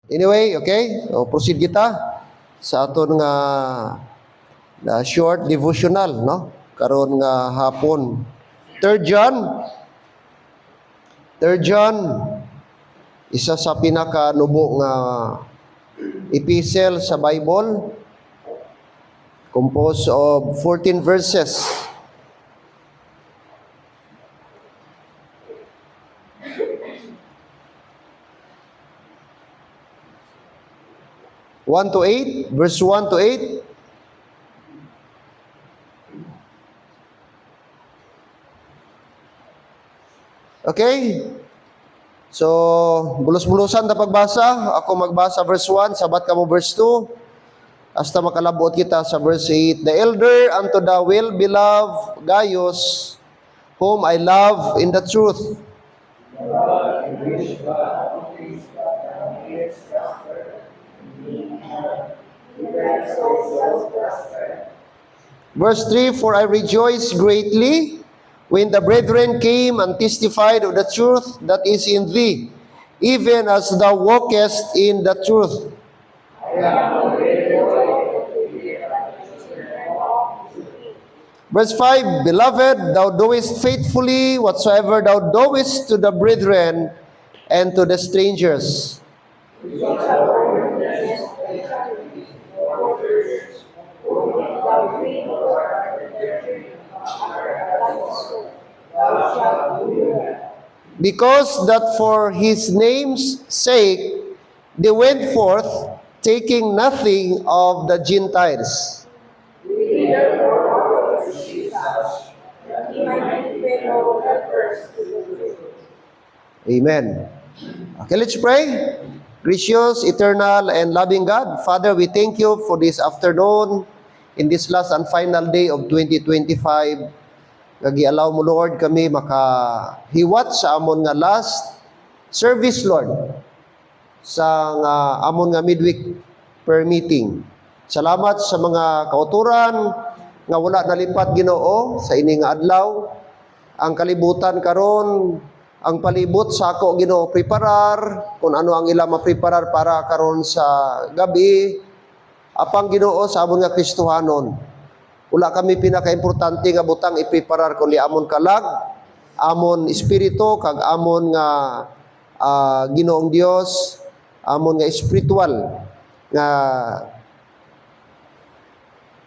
Anyway, okay? O, proceed kita sa aton nga short devotional, no? Karon nga hapon. 3 John. 3 John, isa sa pinaka-nubo nga epistle sa Bible, composed of 14 verses. Verse 1 to 8. Okay? So, bulos-bulosan na pagbasa. Ako magbasa verse 1, sabat ka mo verse 2. Hasta makalabot kita sa verse 8. The elder unto the well-beloved Gaius, whom I love in the truth. Verse 3, For I rejoice greatly when the brethren came and testified of the truth that is in thee, even as thou walkest in the truth. Verse 5, Beloved, thou doest faithfully whatsoever thou doest to the brethren and to the strangers. Because that for his name's sake they went forth, taking nothing of the Gentiles. Amen. Okay, let's pray. Gracious, eternal, and loving God, Father, we thank you for this afternoon, in this last and final day of 2025. Nagialaw mo, Lord, kami makahiwat sa amon nga last service, Lord, sa amon nga midweek prayer meeting. Salamat sa mga kauturan nga wala nalipat, Ginoo, sa ini nga adlaw. Ang kalibutan karon, ang palibot sa ako, Ginoo, preparar kung ano ang ila mapreparar para karon sa gabi. Apang, Ginoo, sa amon nga Kristohanon. Wala kami pinaka-importante nga butang ipreparar kundi amon kalag, amon espiritu, kag amon nga Ginoong Dios, amon nga spiritual nga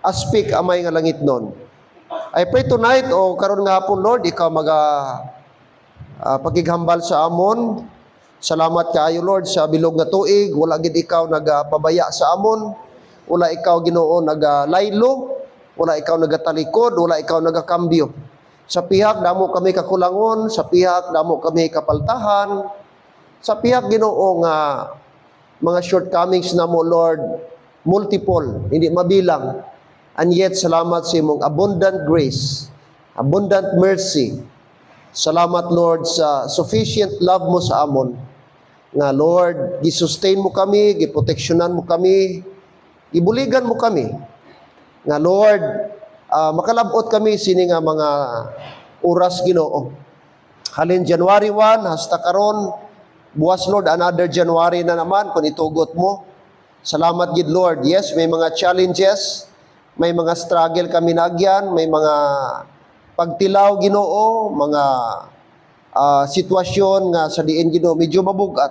aspect amay nga langit nun. I pray tonight, o karon nga hapon, Lord, ikaw pagighambal sa amon. Salamat kaayo, Lord, sa bilog nga tuig. Wala gid ikaw nagpabaya sa amon. Wala ikaw, Ginoo, naglaylo. Wala ikaw nagatalikod, wala ikaw nagakambyo. Sa pihak, damo kami kakulangon, sa pihak, damo kami kapaltahan, sa pihak, Ginoo, nga mga shortcomings na mo, Lord, multiple, hindi mabilang. And yet, salamat sa imong abundant grace, abundant mercy. Salamat, Lord, sa sufficient love mo sa amon. Nga, Lord, gisustain mo kami, giproteksyonan mo kami, gibuligan mo kami. Nga, Lord, makalabot kami sini nga mga oras, Ginoo. Halin January 1 hasta karon, buwas, Lord, another January na naman kung itugot mo. Salamat gid, Lord. Yes, may mga challenges, may mga struggle kami nagyan, may mga pagtilaw, Ginoo, mga sitwasyon nga sa diin, Ginoo, medyo mabugat.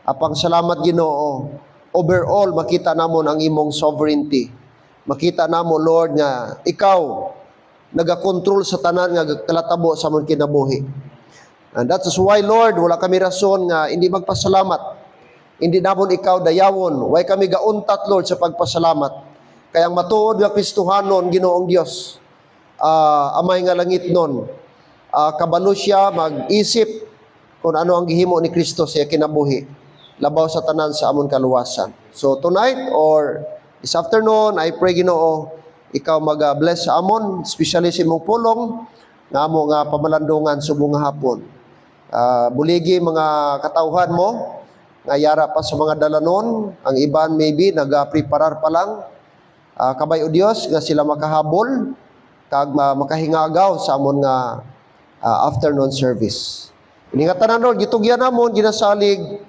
Apang salamat, Ginoo. Overall, makita namon ang imong sovereignty. Makita namo, Lord, nga ikaw nagakontrol sa tanan nga kalatabo sa among kinabuhi. And that is why, Lord, wala kami rason nga hindi magpasalamat. Hindi namon ikaw dayawon. Why kami gauntat, Lord, sa pagpasalamat. Kaya ang matuod nga Kristohanon, Ginoong Dios, amay nga langit nun, kabalo siya mag-isip kung ano ang gihimo ni Kristo sa kinabuhi, labaw sa tanan sa amon kaluwasan. So tonight or this afternoon, I pray, Ginoo, ikaw mag-bless sa amon, especially sa imong pulong, nga mo nga pamalandungan subong hapon. Buligi mga katawhan mo, nga yara pa sa mga dalanon, ang iban maybe nag-preparar pa lang. Kabay o Dios, nga sila makahabol, kag makahingagaw sa amon nga afternoon service. Iningatan na, Lord, gitugyan namon, ginasalig,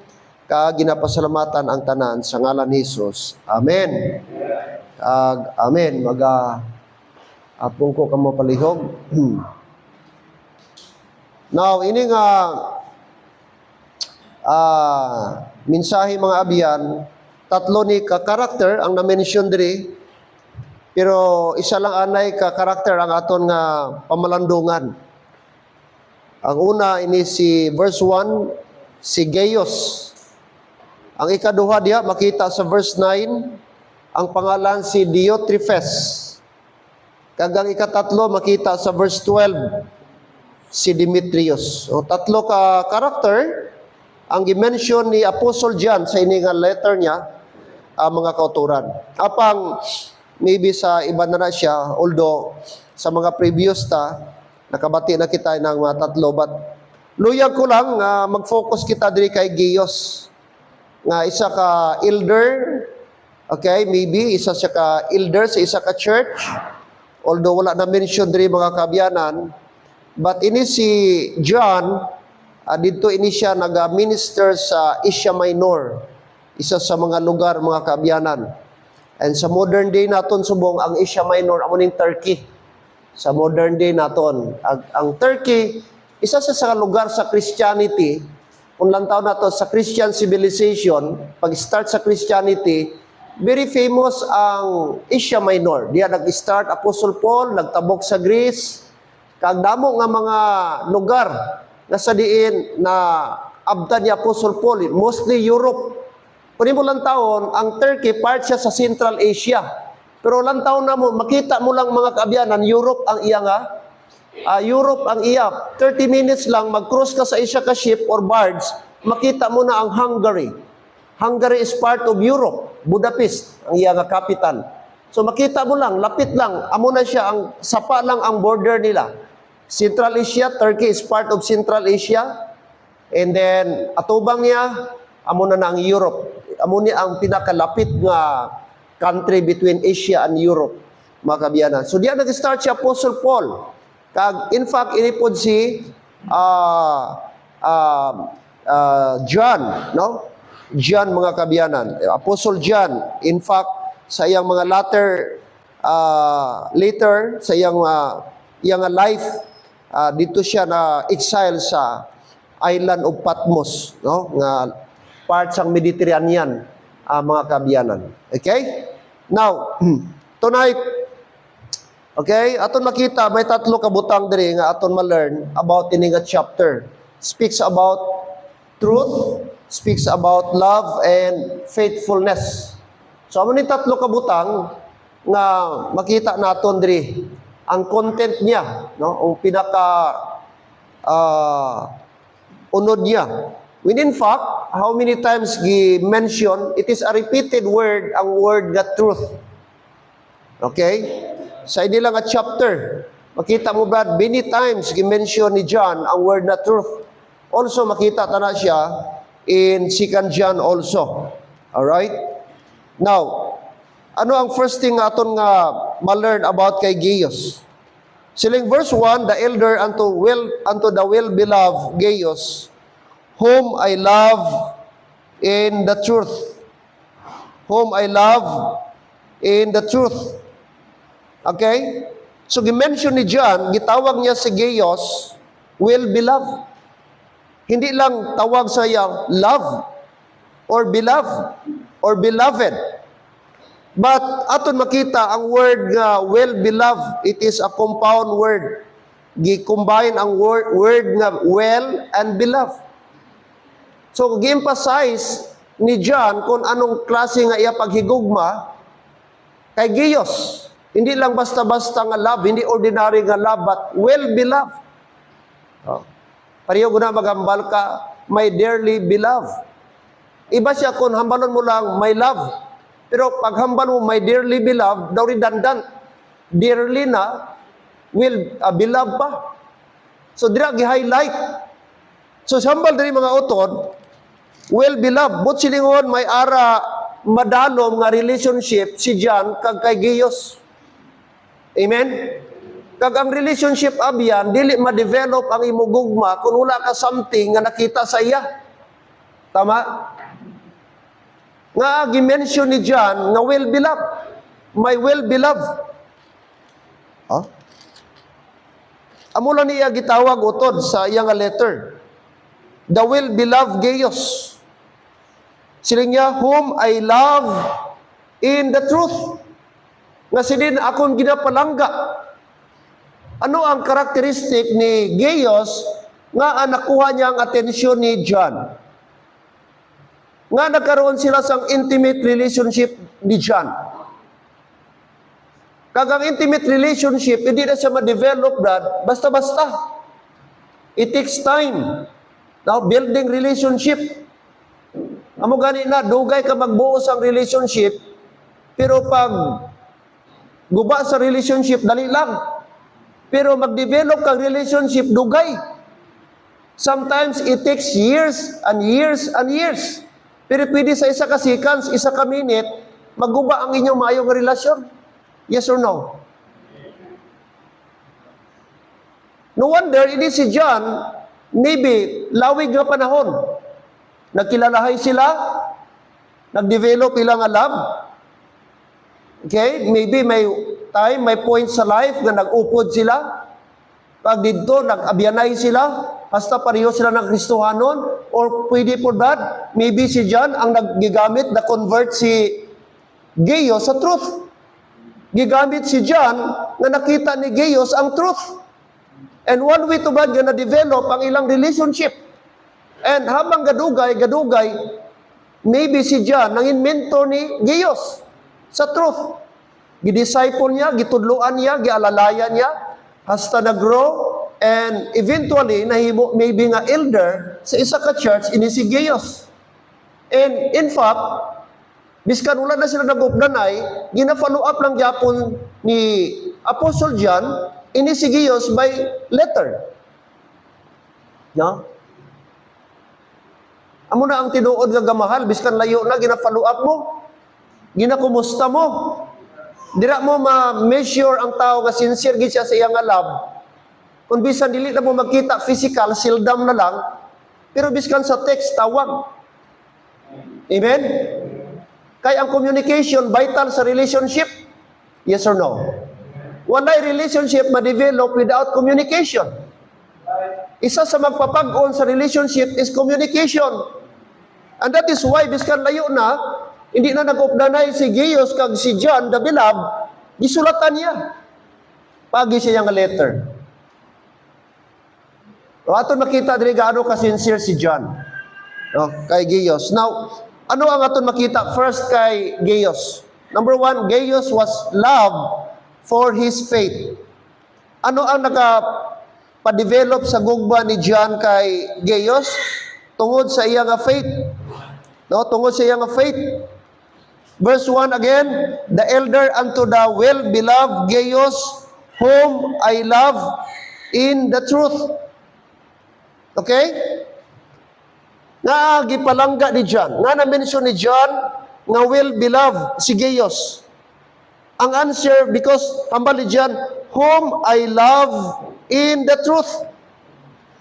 kag ginapasalamatan ang tanan sa ngalan ni Hesus. Amen. Amen. Apong ko kamo palihog. Now, ini nga mensahe mga abyan, tatlo ni ka-karakter ang na-mention diri, pero isa lang anay ka-karakter ang aton nga pamalandungan. Ang una ini si verse 1, si Gaius. Ang ikaduha diha makita sa verse 9, ang pangalan si Diotrephes. Kag ang ikatatlo makita sa verse 12, si Demetrius. O tatlo ka karakter ang gimension ni Apostle John sa ini nga letter niya, mga kauturan. Apang maybe sa iba na siya, although sa mga previous nakabati na kita ng mga tatlo, but luyag ko lang mag-focus kita diri kay Gaius, nga isa ka elder, okay, maybe isa siya ka elder sa isa ka church, although wala na mention diri mga kabyanan. But ini si John, dito ini siya nag-minister sa Asia Minor, isa sa mga lugar, mga kaabyanan. And sa modern day naton subong, ang Asia Minor, amo ning Turkey. Sa modern day naton, ang Turkey, isa sa lugar sa Christianity, kung lang taon na to, sa Christian civilization, pag-start sa Christianity, very famous ang Asia Minor. Diya nag-start Apostle Paul, nagtabok sa Greece, kag damo nga mga lugar nga sa diin na abtan ni Apostle Paul, mostly Europe. Kung mo lang taon, ang Turkey part siya sa Central Asia. Pero lang taon na mo, makita mo lang mga kaabyanan, Europe ang iya nga. Europe ang iya. 30 minutes lang, mag-cross ka sa isa ka ship or barge, makita mo na ang Hungary. Hungary is part of Europe. Budapest ang iya nga capital. So makita mo lang, lapit lang, amo na siya, ang sapa lang ang border nila. Central Asia, Turkey is part of Central Asia. And then, atubang niya, amo na ang Europe. Amo niya ang pinakalapit nga country between Asia and Europe, mga kabyanan. So, diyan nag-start si Apostle Paul. In fact, inipod si John, no? John, mga kabyanan. Apostle John. In fact, sa iyang mga later, sa iyang life, dito siya na exile sa island of Patmos, no? Nga part sang Mediterranean, mga kabyanan. Okay? Now, tonight, okay, aton makita may tatlo ka butang diri nga aton ma-learn about ini nga chapter. Speaks about truth, speaks about love and faithfulness. So amo ni tatlo ka butang nga makita naton diri ang content niya, no? Ang pinaka unod niya. When in fact, how many times gi-mention, it is a repeated word, ang word nga truth. Okay? Sa hindi lang nga chapter, makita mo ba, many times gi-mention ni John ang word na truth. Also, makita ta na siya in 2 John also. Alright? Now, ano ang first thing aton nga ma-learn about kay Gaius? Siling verse 1, the elder unto the well-beloved Gaius, whom I love in the truth. Whom I love in the truth. Okay? So, gi-mention ni John, gitawag niya si Gaius, well-beloved. Hindi lang tawag sa iya, love, or beloved. But aton makita ang word nga well-beloved, it is a compound word. Gi-combine ang word nga well and beloved. So, gi-emphasize ni John kung anong klase nga iya paghigugma kay Gaius. Hindi lang basta-basta nga love, hindi ordinary nga love, but well-beloved. Pareho na magambal ka, my dearly beloved. Iba siya kung hambalon mo lang, my love. Pero pag hambal mo, my dearly beloved, daw redundant. Dearly na, beloved pa. So, dira gi-highlight. So, hambal diri mga utod, well-beloved. But silingon, may ara madalom nga relationship si John kag kay Gaius. Amen? Kag ang relationship abyan, dili ma-develop ang imugugma kung wala ka something nga nakita sa iya. Tama? Nga gi-mention ni John nga well-beloved. My well-beloved. Ha? Amo lang niya gitawag utod sa iyang letter. The well-beloved Gaius. Sila niya, whom I love in the truth. Nga silin akong ginapalangga. Ano ang karakteristik ni Gaius nga nakuha niya ang atensyon ni John? Nga nagkaroon sila sang intimate relationship ni John. Kagang intimate relationship, hindi na siya ma-develop, Brad, basta-basta. It takes time. Now, building relationship. Amo gani na, dugay ka magbuos ang relationship, pero pag guba sa relationship, dali lang. Pero mag-develop kang relationship, dugay. Sometimes it takes years and years and years. Pero pwede sa isa ka seconds, isa ka minute, magguba ang inyong maayong relasyon. Yes or no? No wonder, hindi si John, maybe, lawig na panahon. Nagkilalahay sila, nag-develop ilang love. Okay? Maybe may time, may point sa life na nag-upod sila. Pag dito, nag-abyanay sila, hasta pareho sila ng Kristohanon, or pwede po that, maybe si John ang naggigamit na convert si Gaius sa truth. Gigamit si John na nakita ni Gaius ang truth. And one way to bad nga na-develop ang ilang relationship. And habang gadugay, maybe si John nangin mentor ni Gaius sa truth. Gidisciple niya, gitudluan niya, gialalayan niya, hasta nag-grow, and eventually, nahimo maybe nga elder sa isa ka church, ini si Gaius. And in fact, biskan wala na sila nag-updanay, gina-follow up lang gyapon ni Apostle John, ini si Gaius by letter. No? Amo na ang tinuod nga gamahal, biskan layo na, gina-follow up mo, ginakumusta mo. Dira mo ma-measure ang tao nga sincere gid siya sa iyang love. Kung bisan dili na mo magkita physical, sildam na lang, pero biskan sa text, tawag. Amen? Kaya ang communication, vital sa relationship. Yes or no? Walay relationship ma-develop without communication. Isa sa magpapag-on sa relationship is communication. And that is why, biskan layo na, hindi na nag-updanay si Gaius kag si John, the beloved, gisulatan niya. Pagi siya nga letter. O aton makita diri gaano ka sincere si John. No, kay Gaius. Now, ano ang aton makita first kay Gaius? Number one, Gaius was loved for his faith. Ano ang naka-develop sa gugma ni John kay Gaius? Tungod sa iyang faith. No, tungod sa iyang faith. Verse 1 again, the elder unto the well-beloved Gaius, whom I love in the truth. Okay? Nga gipalangga ni John. Nga na-mention ni John nga well-beloved si Gaius. Ang answer, because hambal ni John, whom I love in the truth.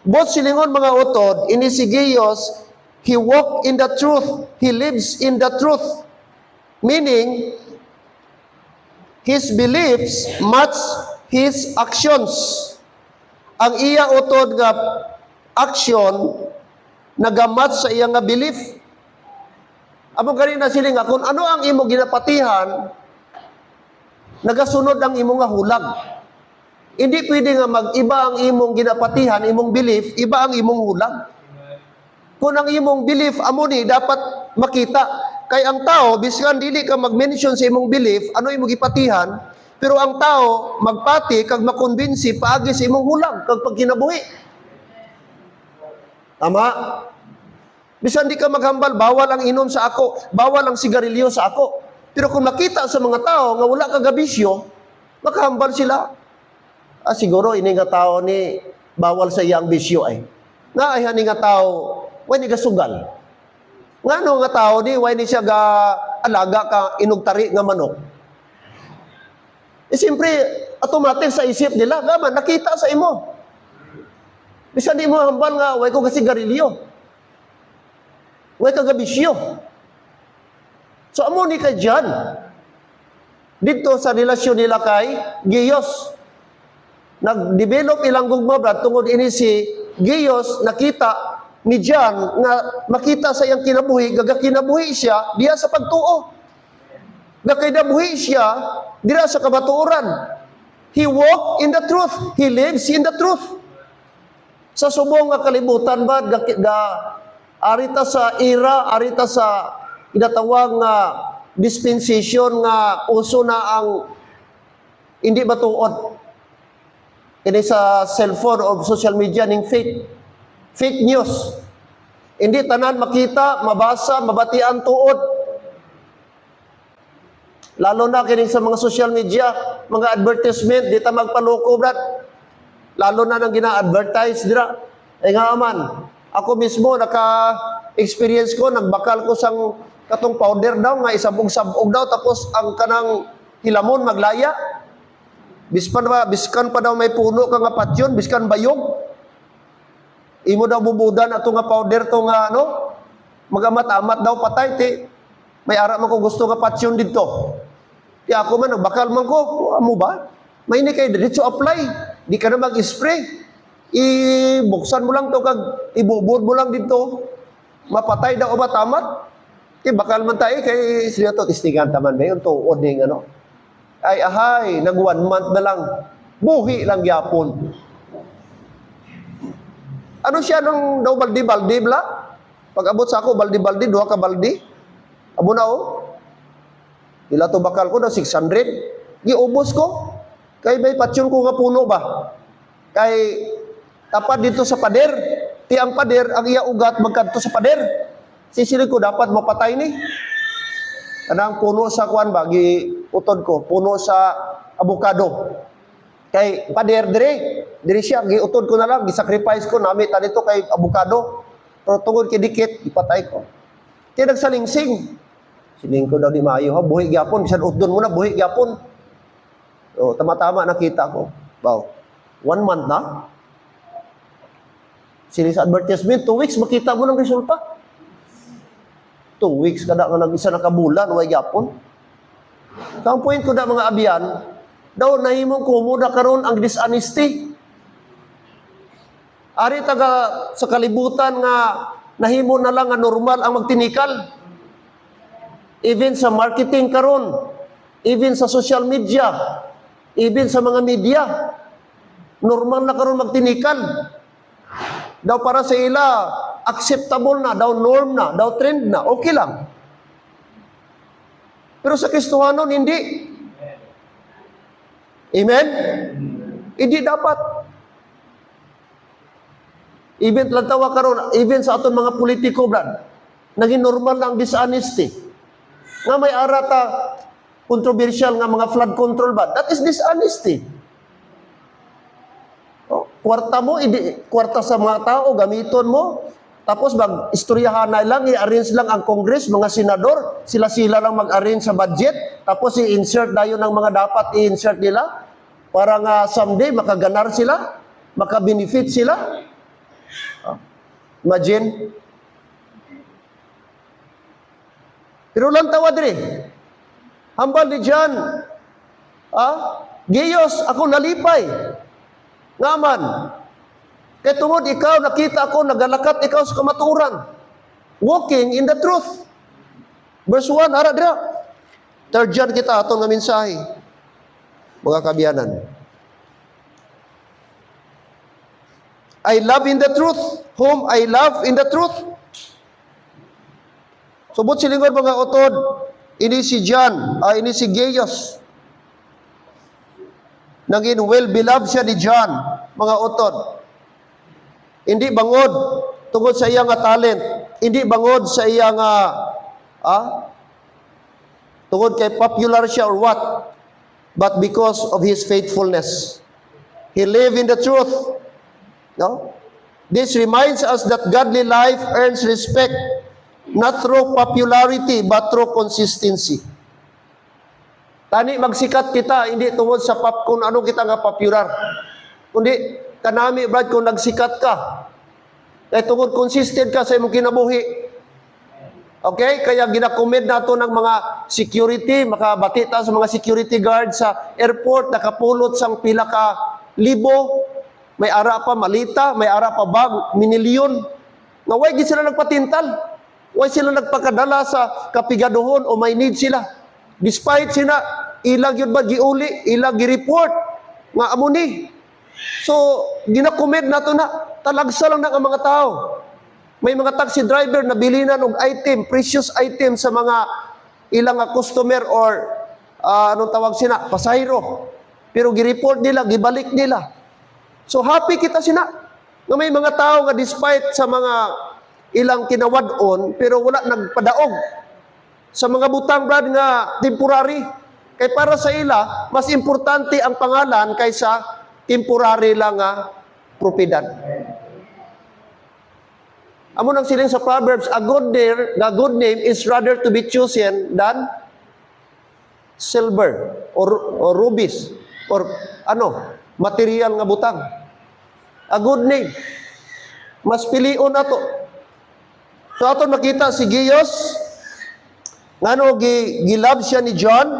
Both silingon mga utod, ini si Gaius, he walk in the truth. He lives in the truth. Meaning, his beliefs match his actions. Ang iya utod nga action nagamatch sa iya nga belief. Amo gani na siling kung ano ang imo ginapatihan, nagasunod ang imo nga hulag. Hindi pwede nga mag-iba ang imong ginapatihan, imong belief, iba ang imong hulag. Kung ang imong belief amo ni dapat makita. Kay ang tao, biskan dili ka mag-mention sa imong belief, ano imong gipatihan, pero ang tao magpati kag makonbinsi paagi sa imong hulag kag pagkinabuhi. Tama? Bisan di ka maghambal, bawal ang inom sa ako, bawal ang sigarilyo sa ako. Pero kung makita sa mga tao nga wala ka gabisyo, makahambal sila. Siguro ini nga tao ni bawal sa iyang bisyo ay. Nga ay hani nga tao, way ni gasugal. Nga no nga tao ni, way ni siya ga alaga ka inugtari nga manok. Siyempre, automatic sa isip nila, gaman, nakita sa imo. Bisan di mo hambal nga, way ko kasi garilyo. Way ka gabisyo. So amo ni kay John dito sa relasyon nila kay Gaius. Nag-develop ilang gugma brad tungod ini si Gaius nakita ni John nga makita sa iyang kinabuhi, gagakinabuhi siya diya sa pagtuo. Gakinabuhi siya diya sa kabatuoran. He walked in the truth. He lives in the truth. Sa subong nga kalibutan ba arita sa era, arita sa inatawag nga dispensation nga uso na ang hindi matuod. Ini sa cellphone o social media ning fake news. Hindi tanan makita, mabasa, mabatian tuod. Lalo na kining sa mga social media, mga advertisement, di ta magpaloko brad. Lalo na nang gina-advertise dira. Nga man, ako mismo naka-experience ko, nagbakal ko sang katong powder daw nga isabog-sabog daw tapos ang kanang hilamon maglaya. Biskan pa daw may puno ka nga patyon, biskan bayog. Imo daw bubudan ato nga powder to nga magamat-amat daw patay ti may ara man ko gusto nga patyon didto. Ti ako man nagbakal man ko, amo ba? May ni kay diretso apply. Di ka na mag-spray. Ibuksan mo lang to kag ibubod mo lang dito. Mapatay daw o matamat. Ti bakal man tayo kay sila to tistingan taman ba yun tuod ning Ay ahay, nag 1 month na lang. Buhi lang yapon. Ano siya nung daw baldi-baldi bla? Pag abot sa ako, baldi-baldi, 2 ka baldi. Abo na Ila to bakal ko daw 600. Giubos ko. Kay may patsyon ko nga puno ba? Kay tapad dito sa pader. Ti ang pader, ang iya ugat magkadto sa pader. Sisilig ko dapat mapatay ni. Kanang puno sa kuan ba giutod ko, puno sa avocado. Kay pader dire siya giutod ko na lang, gisacrifice ko nami tanito kay avocado. Pero tungod kay dikit ipatay ko. Kaya nagsalingsing. Siling ko daw di maayo ha, buhi gyapon, bisan utdon mo na buhi gyapon. O tama-tama nakita ko. Wow. 1 month na. Sini sa advertisement 2 weeks makita mo ng resulta. 2 weeks kada nga nag-isa na kabulan way gyapon. Ang point ko da mga abyan, daw nahimong kumuda karon ang dishonesty. Ari taga sa kalibutan nga nahimo na lang nga normal ang magtinikal. Even sa marketing karon, even sa social media, even sa mga media, normal na karon magtinikal. Daw para sa ila acceptable na, daw norm na, daw trend na, okay lang. Pero sa Kristohanon, hindi. Amen? Hindi dapat. Even lang tawa karon, even sa aton mga politiko, brad, naging normal lang dishonesty. Nga may arata, controversial nga mga flood control ba? That is dishonesty. Kwarta mo, kwarta sa mga tao, gamiton mo. Tapos mag-istoryahan na lang, i-arrange lang ang Congress, mga senador, sila-sila lang mag-arrange sa budget. Tapos i-insert na yun ang mga dapat i-insert nila para nga someday makaganar sila, makabenefit sila. Imagine. Pero lang tawad rin. Hambal ni John, Gaius, ako nalipay. Ngaman, kaya tungod ikaw, nakita ako, nagalakat ikaw sa kamaturan. Walking in the truth. Verse 1, ara dira. 3rd John kita, atong nga mensahe. Mga kabiyanan. I love in the truth, whom I love in the truth. Subot silingod mga utod, ini si John, ini si Gaius. Naging well-beloved siya ni John, mga utod. Hindi bangod tungod sa iyang talent. Hindi bangod sa iyang tungod kay popular siya or what. But because of his faithfulness. He lived in the truth. No? This reminds us that godly life earns respect not through popularity but through consistency. Tani magsikat kita, hindi tungod sa kung ano kita nga popular. Kundi, kanami, brad, kung nagsikat ka, ay tungod consistent ka sa imong kinabuhi. Okay? Kaya ginakomend nato ng mga security, makabati ta sa mga security guard sa airport, nakapulot sang pila ka libo, may ara pa malita, may ara pa bag, minilyon. Nga way gid sila nagpatintal. Way sila nagpakadala sa kapigaduhon o may need sila. Despite sila, ilag yun ba giuli, ilag gi-report, nga amo ni. So, ginakomend nato na, talagsa lang na ang mga tao. May mga taxi driver na bili na ng item, precious item sa mga ilang customer or anong tawag sina, pasahero. Pero gi-report nila, gibalik nila. So happy kita sina. Nga may mga tao nga despite sa mga ilang kinawad-on, pero wala nagpadaog. Sa mga butang brad nga temporary. Kay para sa ila, mas importante ang pangalan kaysa temporary lang nga propiedad. Amo nang siling sa Proverbs, a good name is rather to be chosen than silver or rubies or material nga butang. A good name. Mas pilion nato. So aton makita si Gaius, ngano gilove siya ni John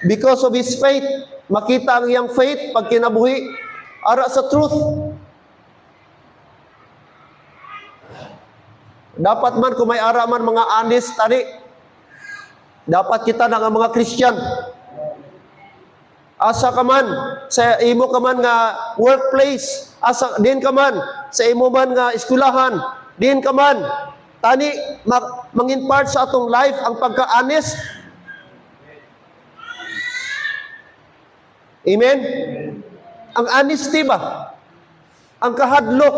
because of his faith. Makita ang iyang faith pag kinabuhi ara sa truth. Dapat man kung may ara man mga honest tani. Dapat kita na nga mga Christian. Asa ka man sa imo ka man nga workplace, asa din ka man sa imo man nga eskwelahan, din ka man tani mangin-part sa atong life ang pagka-honest. Amen. Ang honesty ba? Ang kahadlok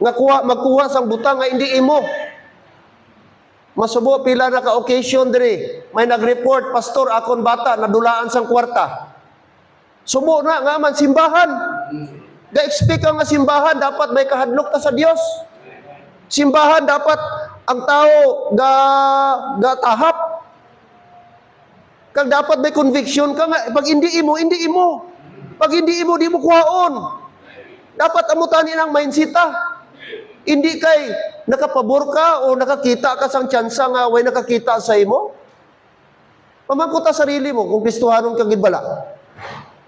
nga magkuha sang butang nga hindi imo. Masubo pila na ka occasion diri, may nag-report, pastor akon bata nadulaan sang kwarta. Subo na nga man simbahan. Ga-expect ka nga simbahan dapat may kahadlok ta sa Dios. Simbahan dapat ang tao tahap. Kag dapat may conviction ka nga pag hindi imo, hindi imo. Pag hindi imo di mo kuhaon. Dapat amutan nang mindset ta. Hindi kay nakapabor ka o nakakita ka sang tsansa nga way nakakita sa imo. Pamangko ta sarili mo kung Kristohanon kang gidbala.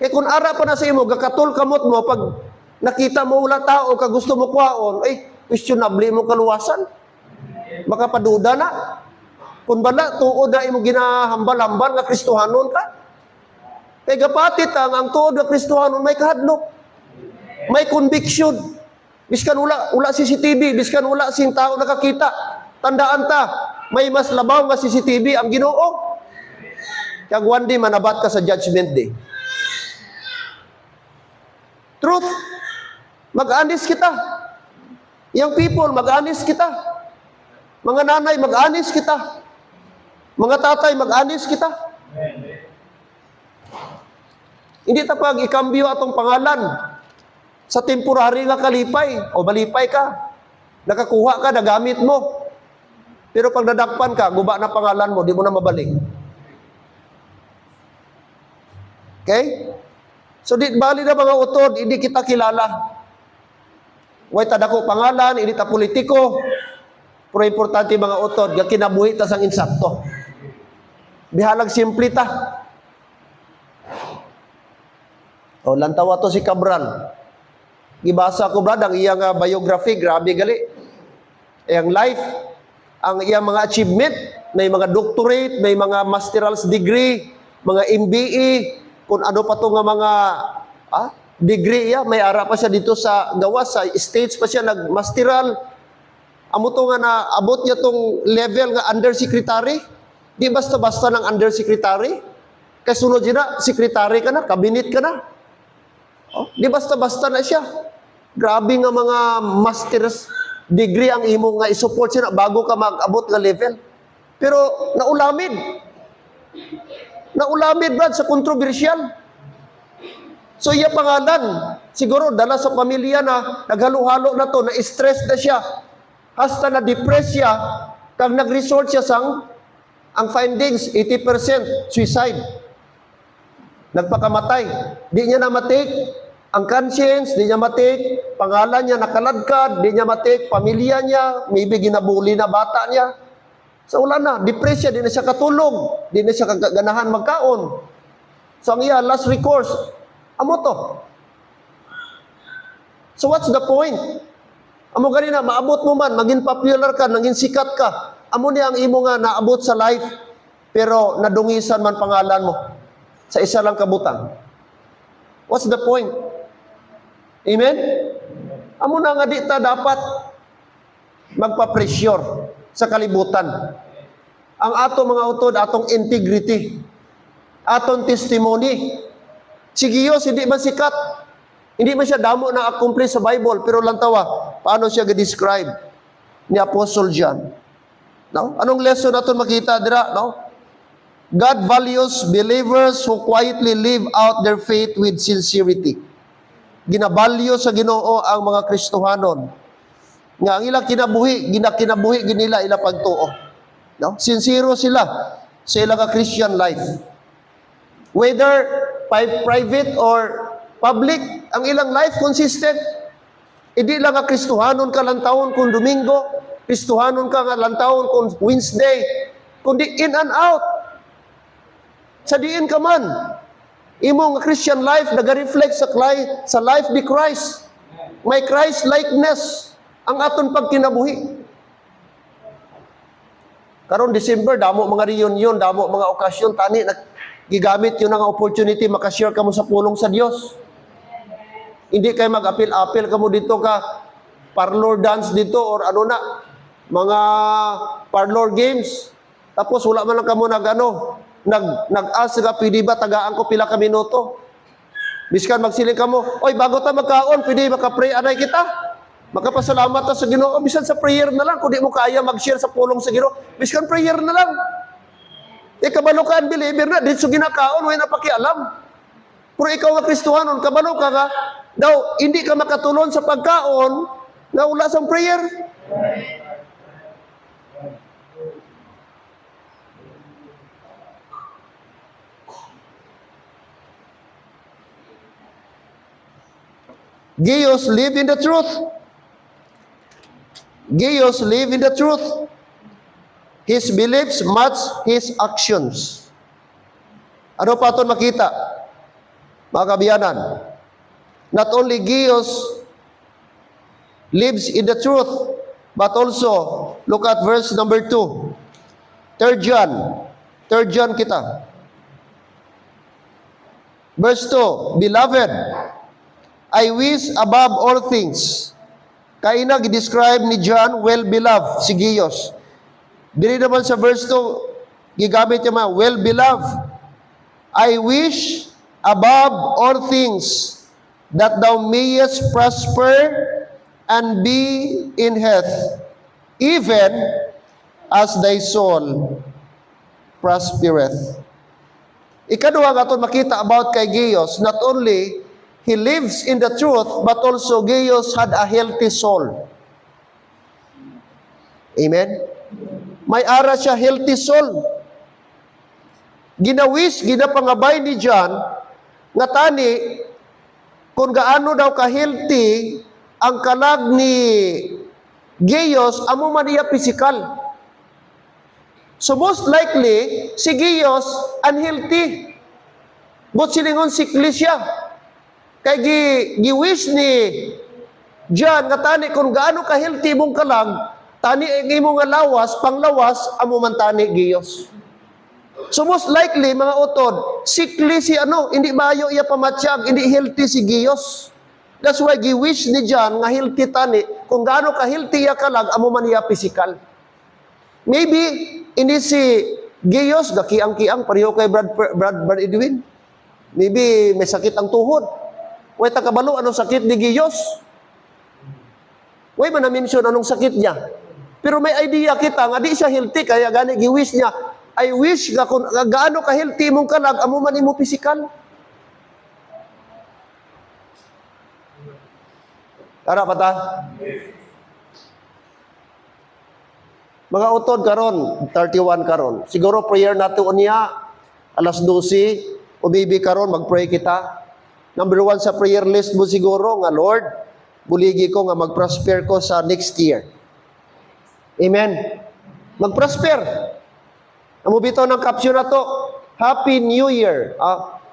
Kay kung ara pa na sa imo gakatol kamot mo pag nakita mo wala tao ka gusto mo kuhaon, ay questionable mo kaluwasan. Makapaduda na. Kung bala tuod na imo ginahambal-hambal nga Kristohanon ka. Kay gapatit ang tuod nga Kristohanon may kahadlok. May conviction. Biskan wala CCTV, biskan wala sing tao nakakita. Tandaan ta, may mas labaw nga CCTV ang Ginoo. Kag one day manabat ka sa judgment day. Truth. Mag-honest kita. Young people, mag-honest kita. Mga nanay, mag-honest kita. Mga tatay, mag-honest kita. Hindi ta pag ikambyo atong pangalan sa temporary nga kalipay o malipay ka, nakakuha ka, nagamit mo. Pero pag nadakpan ka, guba na pangalan mo, di mo na mabalik. Okay? So di bali na mga utod, hindi kita kilala. Way tadako pangalan, hindi ta politiko. Pero importante mga utod, nga kinabuhi ta sang insakto. Bihalag simple ta. O lantawa to si Cabral. Gibasa ko brad ang iyang biography, grabe gali. Iyang life, ang iyang mga achievement, may mga doctorate, may mga master's degree, mga MBA, kung ano pa to nga mga degree ya, may ara pa siya dito sa gawas sa States pa siya nagmasteral. Amo to nga na abot niya tong level nga undersecretary. Di basta-basta ng undersecretary. Kay sunod na secretary ka na, cabinet ka na. Di basta-basta na siya. Grabe nga mga master's degree ang imo nga i-support siya bago ka mag-abot nga level. Pero naulamid. Naulamid brad sa kontrobersyal. So iya pangalan, siguro dala sa pamilya na naghalo-halo na to, na-stress na siya. Hasta na-depress siya, kag nag-resort siya sang ang findings 80% suicide. Nagpakamatay. Di niya na matake Ang conscience, di niya matik, pangalan niya nakaladkad, di niya matik, pamilya niya, maybe ginabuli na bata niya. So wala na, depressed siya, di na siya katulog, di na siya kaganahan magkaon. So ang iya, last recourse, amo to. So what's the point? Amo ganina, maabot mo man, maging popular ka, naging sikat ka. Amo niya ang imo nga naabot sa life, pero nadungisan man pangalan mo sa isa lang kabutang. What's the point? Amen? Amo na nga di ta dapat magpa-pressure sa kalibutan. Ang ato mga utod, atong integrity, atong testimony. Si Giyos, hindi man sikat. Hindi man siya damo na accomplish sa Bible, pero lantawa, paano siya ga-describe ni Apostle John? No? Anong lesson natin makita dira? No? God values believers who quietly live out their faith with sincerity. Ginabalyo sa Ginoo ang mga Kristohanon. Nga ang ilang kinabuhi ginila ila pagtuo. No? Sincero sila sa ilang Christian life. Whether private or public, ang ilang life consistent. Hindi lang nga Kristohanon ka lang taon kung Domingo, Kristohanon ka nga lang taon kung Wednesday, kundi in and out. Sa diin ka man, imong Christian life naga-reflect sa life ni Christ. May Christ likeness ang aton pagkinabuhi. Karon December, damo mga reunion, damo mga okasyon, tani gigamit yun ang opportunity makashare ka mo sa pulong sa Dios. Hindi kayo mag-apil-apil ka mo dito ka parlor dance dito or ano na, mga parlor games. Tapos wala man lang ka mo nag-ask ka, pwede ba tagaan ko pila ka minuto? Biskan magsiling ka mo, oy, bago ta magkaon, pwede maka-pray anay kita? Makapasalamat ta sa Ginoo, bisan sa prayer na lang, kung di mo kaya mag-share sa pulong sa Ginoo, biskan prayer na lang. Kabalo ka, believer na, dito ginakaon, way na pakialam. Pero ikaw nga Kristohanon, kabalo ka nga, daw, hindi ka makatulon sa pagkaon, na wala sa prayer. Gaius live in the truth. Gaius live in the truth. His beliefs match his actions. Ano pa ito makita? Mga kabiyanan, not only Gaius lives in the truth, but also, look at verse number 2. 3 John kita. Verse 2, Beloved, I wish above all things. Kaina gi-describe ni John, well-beloved, si Gaius. Dili naman sa verse 2, gigamit niya mga, well-beloved, I wish above all things that thou mayest prosper and be in health, even as thy soul prospereth. Ikaduha nga ito makita about kay Gaius, not only he lives in the truth, but also Gaius had a healthy soul. Amen? May ara siya healthy soul. Ginawis, ginapangabay ni John, nga tani, kung gaano daw ka-healthy ang kalag ni Gaius, amo man iya physical. So most likely, si Gaius unhealthy. But silingon sikli siya. Kay giwish ni John nga tani kung gaano ka-healthy mong kalag, tani ang imong nga lawas, panglawas, amo man tani Gaius. So most likely, mga utod, sickly si hindi bayo iya pamatsyag, hindi healthy si Gaius. That's why giwish ni John nga healthy tani, kung gaano ka-healthy iya kalag, amo man iya physical. Maybe, ini si Gaius, gakiang-kiang, pareho kay Brad Edwin. Maybe, may sakit ang tuhod. Way takabalo, anong sakit ni Gaius? Way man na-mention anong sakit niya. Pero may idea kita, nga di siya healthy, kaya gani giwish niya, I wish nga kung gaano ka-healthy mong kalag, amo man imo physical. Tara pa ta? Mga utod karon, 31 karon. Siguro prayer nato unya, alas 12, umibi karon, mag-pray kita. Number 1 sa prayer list mo siguro nga, Lord, buligi ko nga mag-prosper ko sa next year. Amen. Mag-prosper. Amo bitaw ng caption na to, Happy New Year.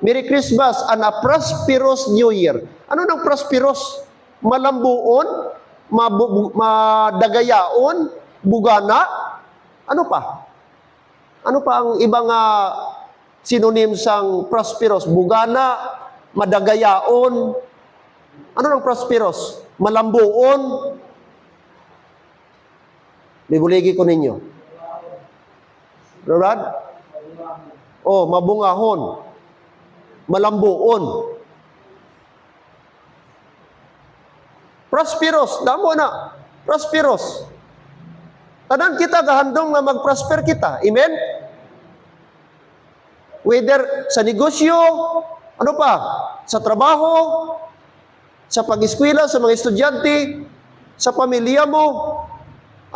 Merry Christmas and a prosperous New Year. Ano nang prosperous? Malambuon, madagayaon, bugana. Ano pa? Ano pa ang ibang synonym sang prosperous? Bugana, madagayaon. Ano nang prosperous? Malambuon. Bibuligi ko ninyo. Rod? Oh, mabungahon. Malambuon. Prosperous. Damo na. Prosperous. Tanan kita gahandong nga mag-prosper kita. Amen? Whether sa negosyo, ano pa? Sa trabaho, sa pag-eskwela, sa mga estudyante, sa pamilya mo,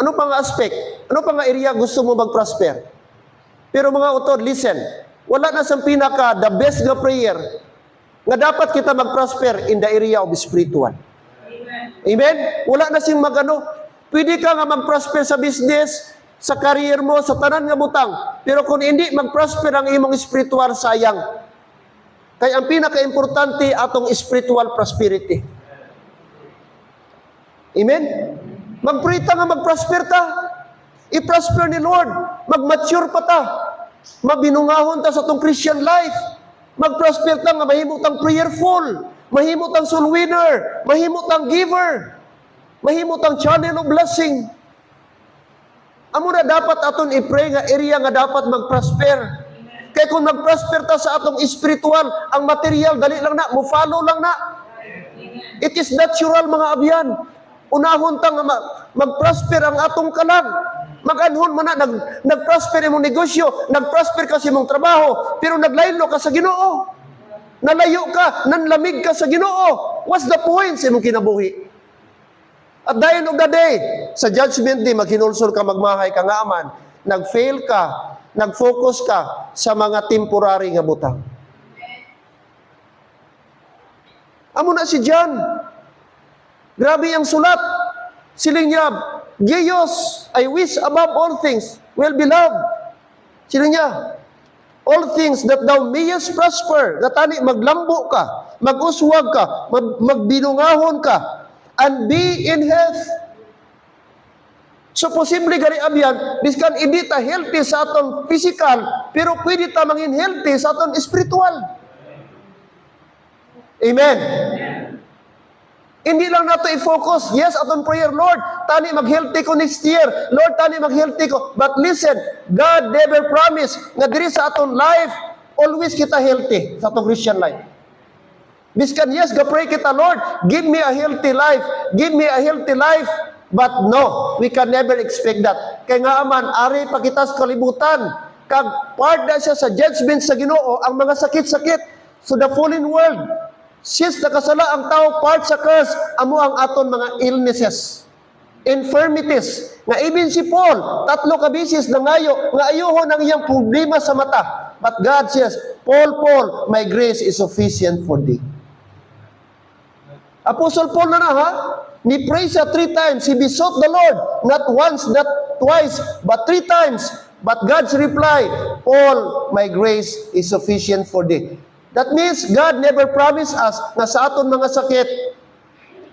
ano pang aspect? Ano pang area gusto mo mag-prosper? Pero mga utod, listen, wala na sa pinaka, the best nga prayer, nga dapat kita mag-prosper in the area of spiritual. Amen? Wala na siyang magano. Pwede ka nga mag-prosper sa business, sa career mo, sa tanan nga butang. Pero kung hindi mag-prosper ang imong spiritual, sayang. Kaya ang pinaka-importante atong spiritual prosperity. Amen? Mag-pray ta nga mag-prosper ta. I-prosper ni Lord. Mag-mature pa ta. Mabinungahon ta sa tong Christian life. Mag-prosper ta nga mahimot ang prayerful. Mahimot ang soul winner. Mahimot ang giver. Mahimot ang channel of blessing. Amo na dapat aton i-pray nga area nga dapat mag-prosper. Kaya kung mag-prosper ta sa atong spiritual, ang material, dali lang na, mo-follow lang na. It is natural, mga abyan. Unahon ta nga mag-prosper ang atong kalag. Mag-anhon mo na, nag-prosper imong negosyo, nag-prosper ka sa imong trabaho, pero naglaylo ka sa Ginoo. Nalayo ka, nanlamig ka sa Ginoo. What's the point sa imong kinabuhi? At the end of the day, sa judgment day, maghinulsol ka, magmahay ka nga aman, nag-fail ka, nag-focus ka sa mga temporary nga butang. Amo na si John. Grabe ang sulat. Siling niya, Gaius, I wish above all things, well beloved. Siling niya, all things that thou mayest prosper, natani maglambo ka, mag-uswag ka, magbinungahon ka, and be in health. So, posible gani abyan, biskan hindi ta healthy sa aton physical, pero pwede ta mangin healthy sa aton spiritual. Amen. Hindi lang nato i-focus, yes, aton prayer, Lord, tani mag-healthy ko next year. Lord, tani mag-healthy ko. But listen, God never promise nga diri sa aton life, always kita healthy sa aton Christian life. Biskan, yes, ga-pray kita, Lord, give me a healthy life. Give me a healthy life. But no, we can never expect that. Kaya nga aman, ari pa kita sa kalibutan. Kag part na siya sa judgment sa Ginoo, ang mga sakit-sakit. So the fallen world, since nakasala ang tao, part sa curse, amo ang aton mga illnesses, infirmities. Nga even si Paul, 3 ka bisis na ngayo, nga ayuhon ang iyang problema sa mata. But God says, Paul, my grace is sufficient for thee. Apostle Paul na ha? Ni pray siya 3 times. He besought the Lord. Not once, not twice, but 3 times. But God's reply, Paul, my grace is sufficient for thee. That means God never promised us na sa aton mga sakit,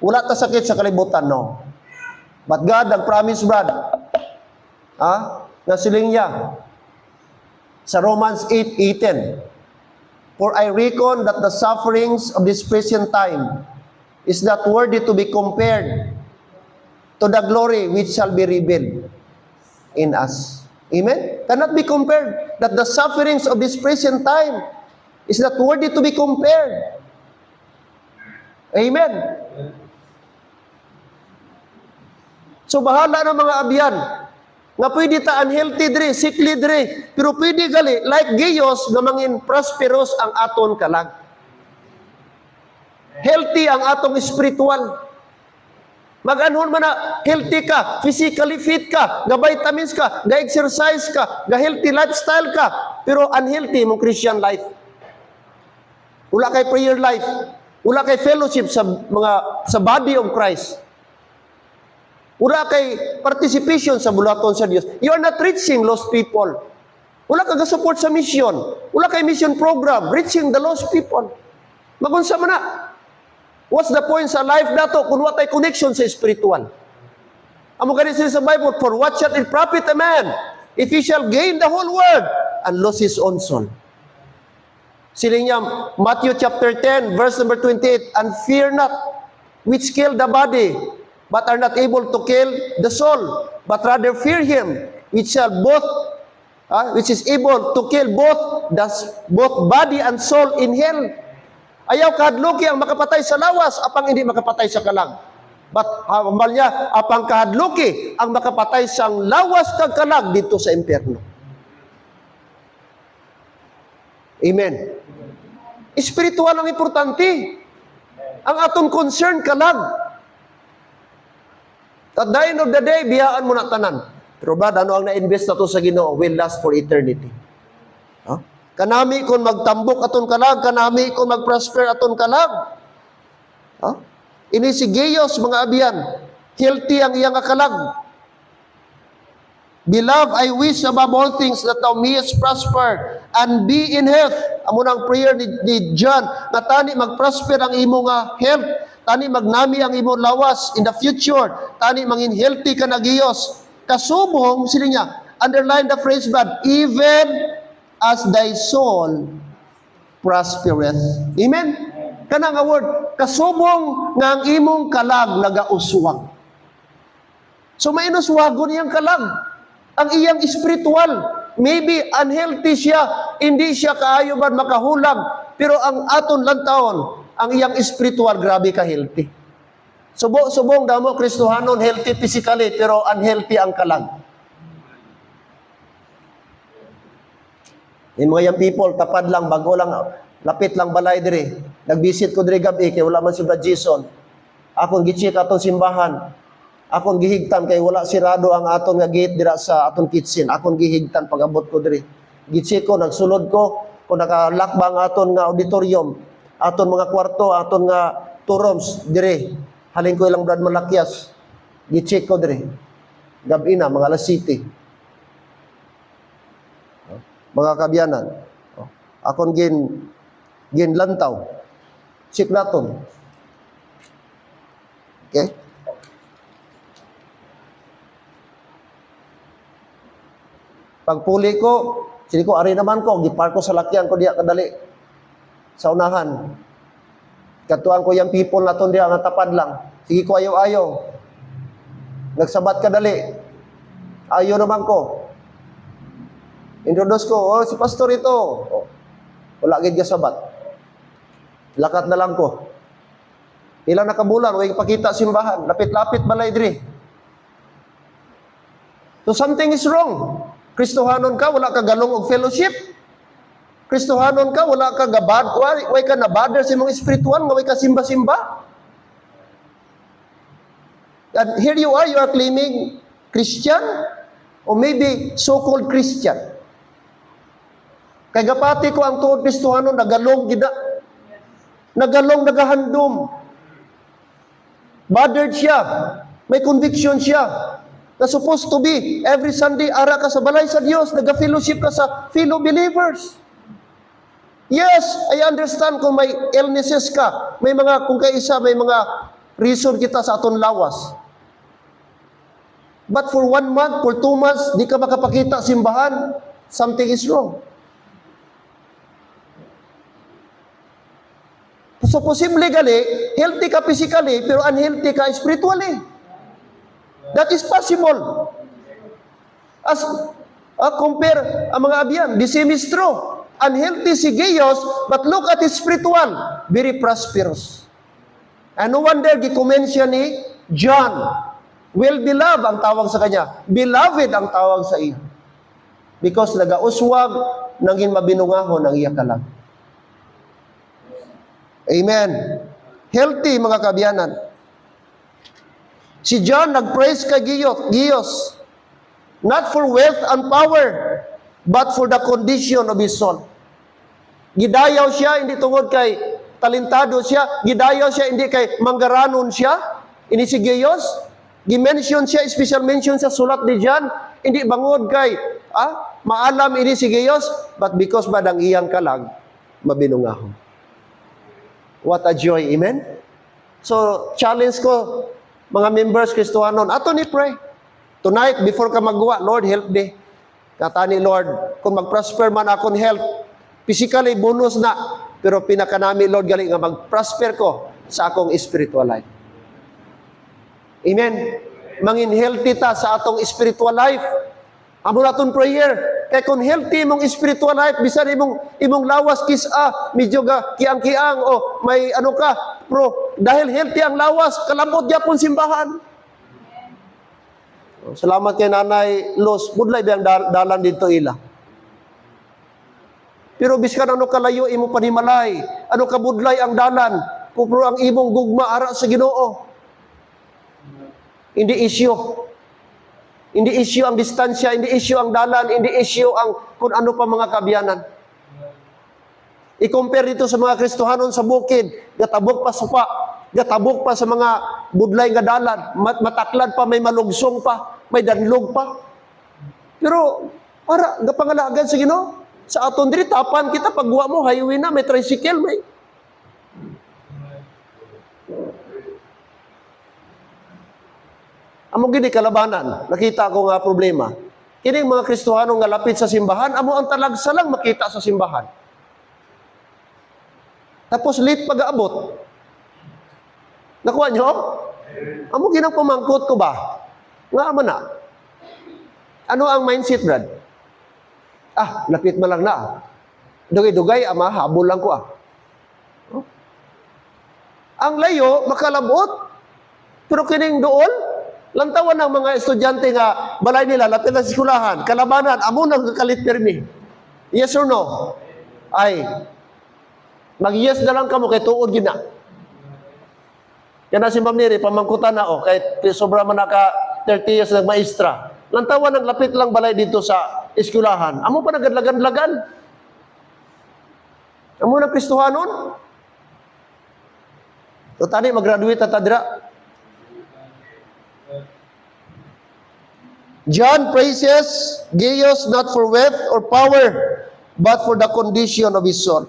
wala ta sakit sa kalibutan, no. But God nag-promise, Brad, na siling niya, sa Romans 8:18, for I reckon that the sufferings of this present time is not worthy to be compared to the glory which shall be revealed in us. Amen? Cannot be compared. That the sufferings of this present time is not worthy to be compared. Amen? So bahala ng mga abyan, nga pwede ta unhealthy dre, sickly dre, pero pwede gali, like Gaius, nga mangin prosperous ang aton kalag. Healthy ang atong spiritual. Mag-anhon man na, healthy ka, physically fit ka, ga-vitamins ka, ga-exercise ka, ga-healthy lifestyle ka, pero unhealthy mong Christian life. Wala kay prayer life. Wala kay fellowship sa body of Christ. Wala kay participation sa bulaton sa Dios. You are not reaching lost people. Wala ka support sa mission. Wala kay mission program reaching the lost people. Magunsa man na. What's the point sa life dato kung wala tay connection sa spiritual? Amo gani sa Bible, for what shall it profit a man if he shall gain the whole world and lose his own soul? Siling niya, Matthew chapter 10, verse number 28, and fear not, which kill the body, but are not able to kill the soul, but rather fear him, which is able to kill both body and soul in hell. Ayaw kahadluki ang makapatay sa lawas, apang hindi makapatay sa kalag. But hambal niya, apang kahadluki ang makapatay sa lawas kag kalag dito sa impyerno. Amen. Espiritual ang importante. Ang aton concern kalag. At the end of the day, biyaan mo na tanan. Pero ba, ano ang na-invest na to sa Ginoo will last for eternity. Huh? Kanami kung magtambok aton kalag, kanami kung mag-prosper aton kalag. Huh? Ini si Gaius, mga abiyan, healthy ang iyang kalag. Beloved, I wish above all things that thou mayest prosper and be in health. Amo nang prayer ni John, na tani mag-prosper ang imo nga health, tani magnami ang imo lawas in the future, tani mangin healthy ka na Gaius. Kasubong, sila niya, underline the phrase, but even as thy soul prospereth. Amen? Kanang nga word, kasubong nga ang imong kalag nagauswag. So mainuswagon iyang kalag. Ang iyang spiritual, maybe unhealthy siya, hindi siya kaayo man makahulag, pero ang aton lantawon, ang iyang spiritual, grabe ka healthy. Subong damo Kristohanon, healthy physically, pero unhealthy ang kalag. Yung mga young people, tapad lang, bago lang, lapit lang balay dire. Nag-visit ko dire gabi, kay wala man si Brad Jason. Akong gicheck atong simbahan. Akong gihigtan kay wala sirado ang aton nga gate dira sa aton kitchen. Akong gihigtan pag-abot ko diri. Gicheck ko, nagsulod ko kung naka-lock ba ang aton nga auditorium, aton mga kwarto, aton nga two rooms diri. Halin ko ilang brad malakyas. Gicheck ko diri. Gabi na mga alas 7. Mga kabyanan. Akong ginlantaw. Check naton. Okay? Pagpuli ko, sili ko, ari naman ko, gipark ko sa lakyan ko diya kadali. Sa unahan. Katuan ko yung people na ton diya, nga tapad lang. Sige ko, ayaw-ayaw. Nagsabat kadali. Ayaw naman ko. Introduce ko, oh, si pastor ito. Oh, wala gid ka sabat. Lakat na lang ko. Ilang nakabulan, huwag ipakita simbahan. Lapit-lapit balay diri. So something is wrong. Kristohanon ka, wala ka galong og fellowship. Kristohanon ka, wala ka gabad, way ka nabader sa imong spiritual, nga way ka simba-simba. And here you are claiming Christian, or maybe so-called Christian. Kay gapati ko ang tuod Kristohanon, nagalong, nagahandom. Bothered siya, may conviction siya. Na supposed to be, every Sunday, ara ka sa balay sa Diyos, nag-fellowship ka sa fellow believers. Yes, I understand kung may illnesses ka, may mga, kung kaisa, may mga reason kita sa aton lawas. But for 1 month, for 2 months, di ka makapakita simbahan, something is wrong. So, posible gali, healthy ka physically, pero unhealthy ka spiritually. That is possible. As compare ang mga abyan, the same is true. Unhealthy si Gaius, but look at his spiritual, very prosperous. And no wonder, gikomen siya ni John. Well-beloved ang tawag sa kanya. Beloved ang tawag sa iya. Because nagauswag, nangin mabinungahon ang iya kalag. Amen. Healthy, mga kabyanan. Si John nag-praise kay Gaius, not for wealth and power, but for the condition of his soul. Gidayaw siya, hindi tungod kay talentado siya, gidayo siya, hindi kay manggaranon siya, ini si Gaius, gimension siya, special mention sa sulat ni John, hindi bangod kay, maalam ini si Gaius, but because badang iyang kalag, mabinungahon. What a joy, amen? So, challenge ko, mga members Kristohanon, ato ni pray. Tonight, before ka magwa, Lord, help me. Katani, Lord, kung mag-prosper man akong health, physically, bonus na, pero pinakanami, Lord, galing nga mag-prosper ko sa akong spiritual life. Amen? Mangin healthy ta sa atong spiritual life. Amo naton prayer. Kaya kung healthy mong spiritual life, bisan imong lawas medyo kiang-kiang, o may ano ka, pro, dahil healthy ang lawas, kalambot yapon simbahan. Salamat kay Nanay Los. Budlay ba ang dalan dito ila? Pero biskan ano kalayo imo panimalay, ano kabudlay ang dalan, kupro ang imong gugma ara sa Ginoo. Hindi issue. Hindi issue ang distansya, hindi issue ang dalan, hindi issue ang kung ano pa mga kabiyanan. I-compare dito sa mga Kristohanon sa bukid, gatabok pa sa gatabok pa sa mga budlay nga dalan, mataklad pa, may malugsong pa, may danlog pa. Pero para gapangalagan sa Ginoo. Sa aton diri tapan kita pagwa mo highway na, may tricycle, may. Amo gini kalabanan, nakita ko nga problema. Kining mga Kristohano nga lapit sa simbahan, amo ang talagsa lang makita sa simbahan. Tapos late pag-aabot. Nakuha nyo? Amo ginang pamangkot ko ba? Nga ama na. Ano ang mindset, Brad? Lapit mo lang na. Dugay-dugay, ama, habol lang ko . Ang layo, makalabot. Pero kining doon, lantawan ng mga estudyante nga, balay nila, lapit na sa skulahan, kalabanan, amo nang kakalit pirmi. Yes or no? Ay, mag-yes na lang ka mo, kay tuod gina. Kaya na si Ma'am Neri, pamangkutan na, kahit sobra man naka 30 years nagmaestra. Lantawan ng lapit lang balay dito sa eskulahan. Amo pa nagadlagan-lagan. Amo na Kristohanon. So tani mag-graduate at adra. John praises Gaius not for wealth or power, but for the condition of his soul.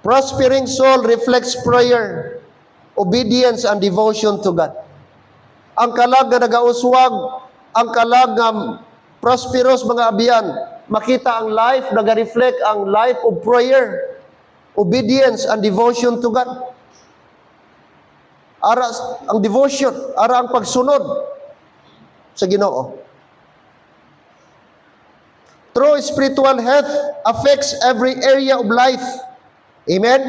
Prospering soul reflects prayer, obedience, and devotion to God. Ang kalag na nagauswag, ang kalag na prosperous mga abiyan, makita ang life, naga-reflect ang life of prayer, obedience, and devotion to God. Ara ang devotion, ara ang pagsunod sa Ginoo. True spiritual health affects every area of life. Amen?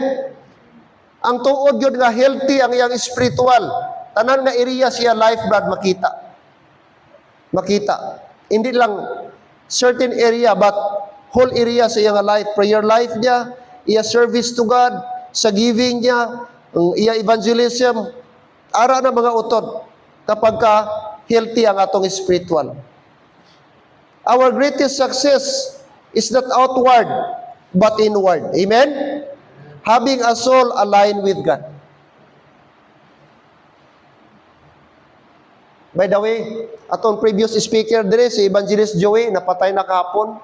Ang tuod yun nga healthy ang iyang spiritual. Tanan nga area siya life, Brad, makita. Makita. Hindi lang certain area, but whole area sa iyang life. Prayer life niya, iya service to God, sa giving niya, iya evangelism, ara na mga utod kapag ka healthy ang atong spiritual. Our greatest success is not outward, but inward. Amen? Having a soul aligned with God. By the way, atong previous speaker dire, si Evangelist Joey, napatay na kahapon.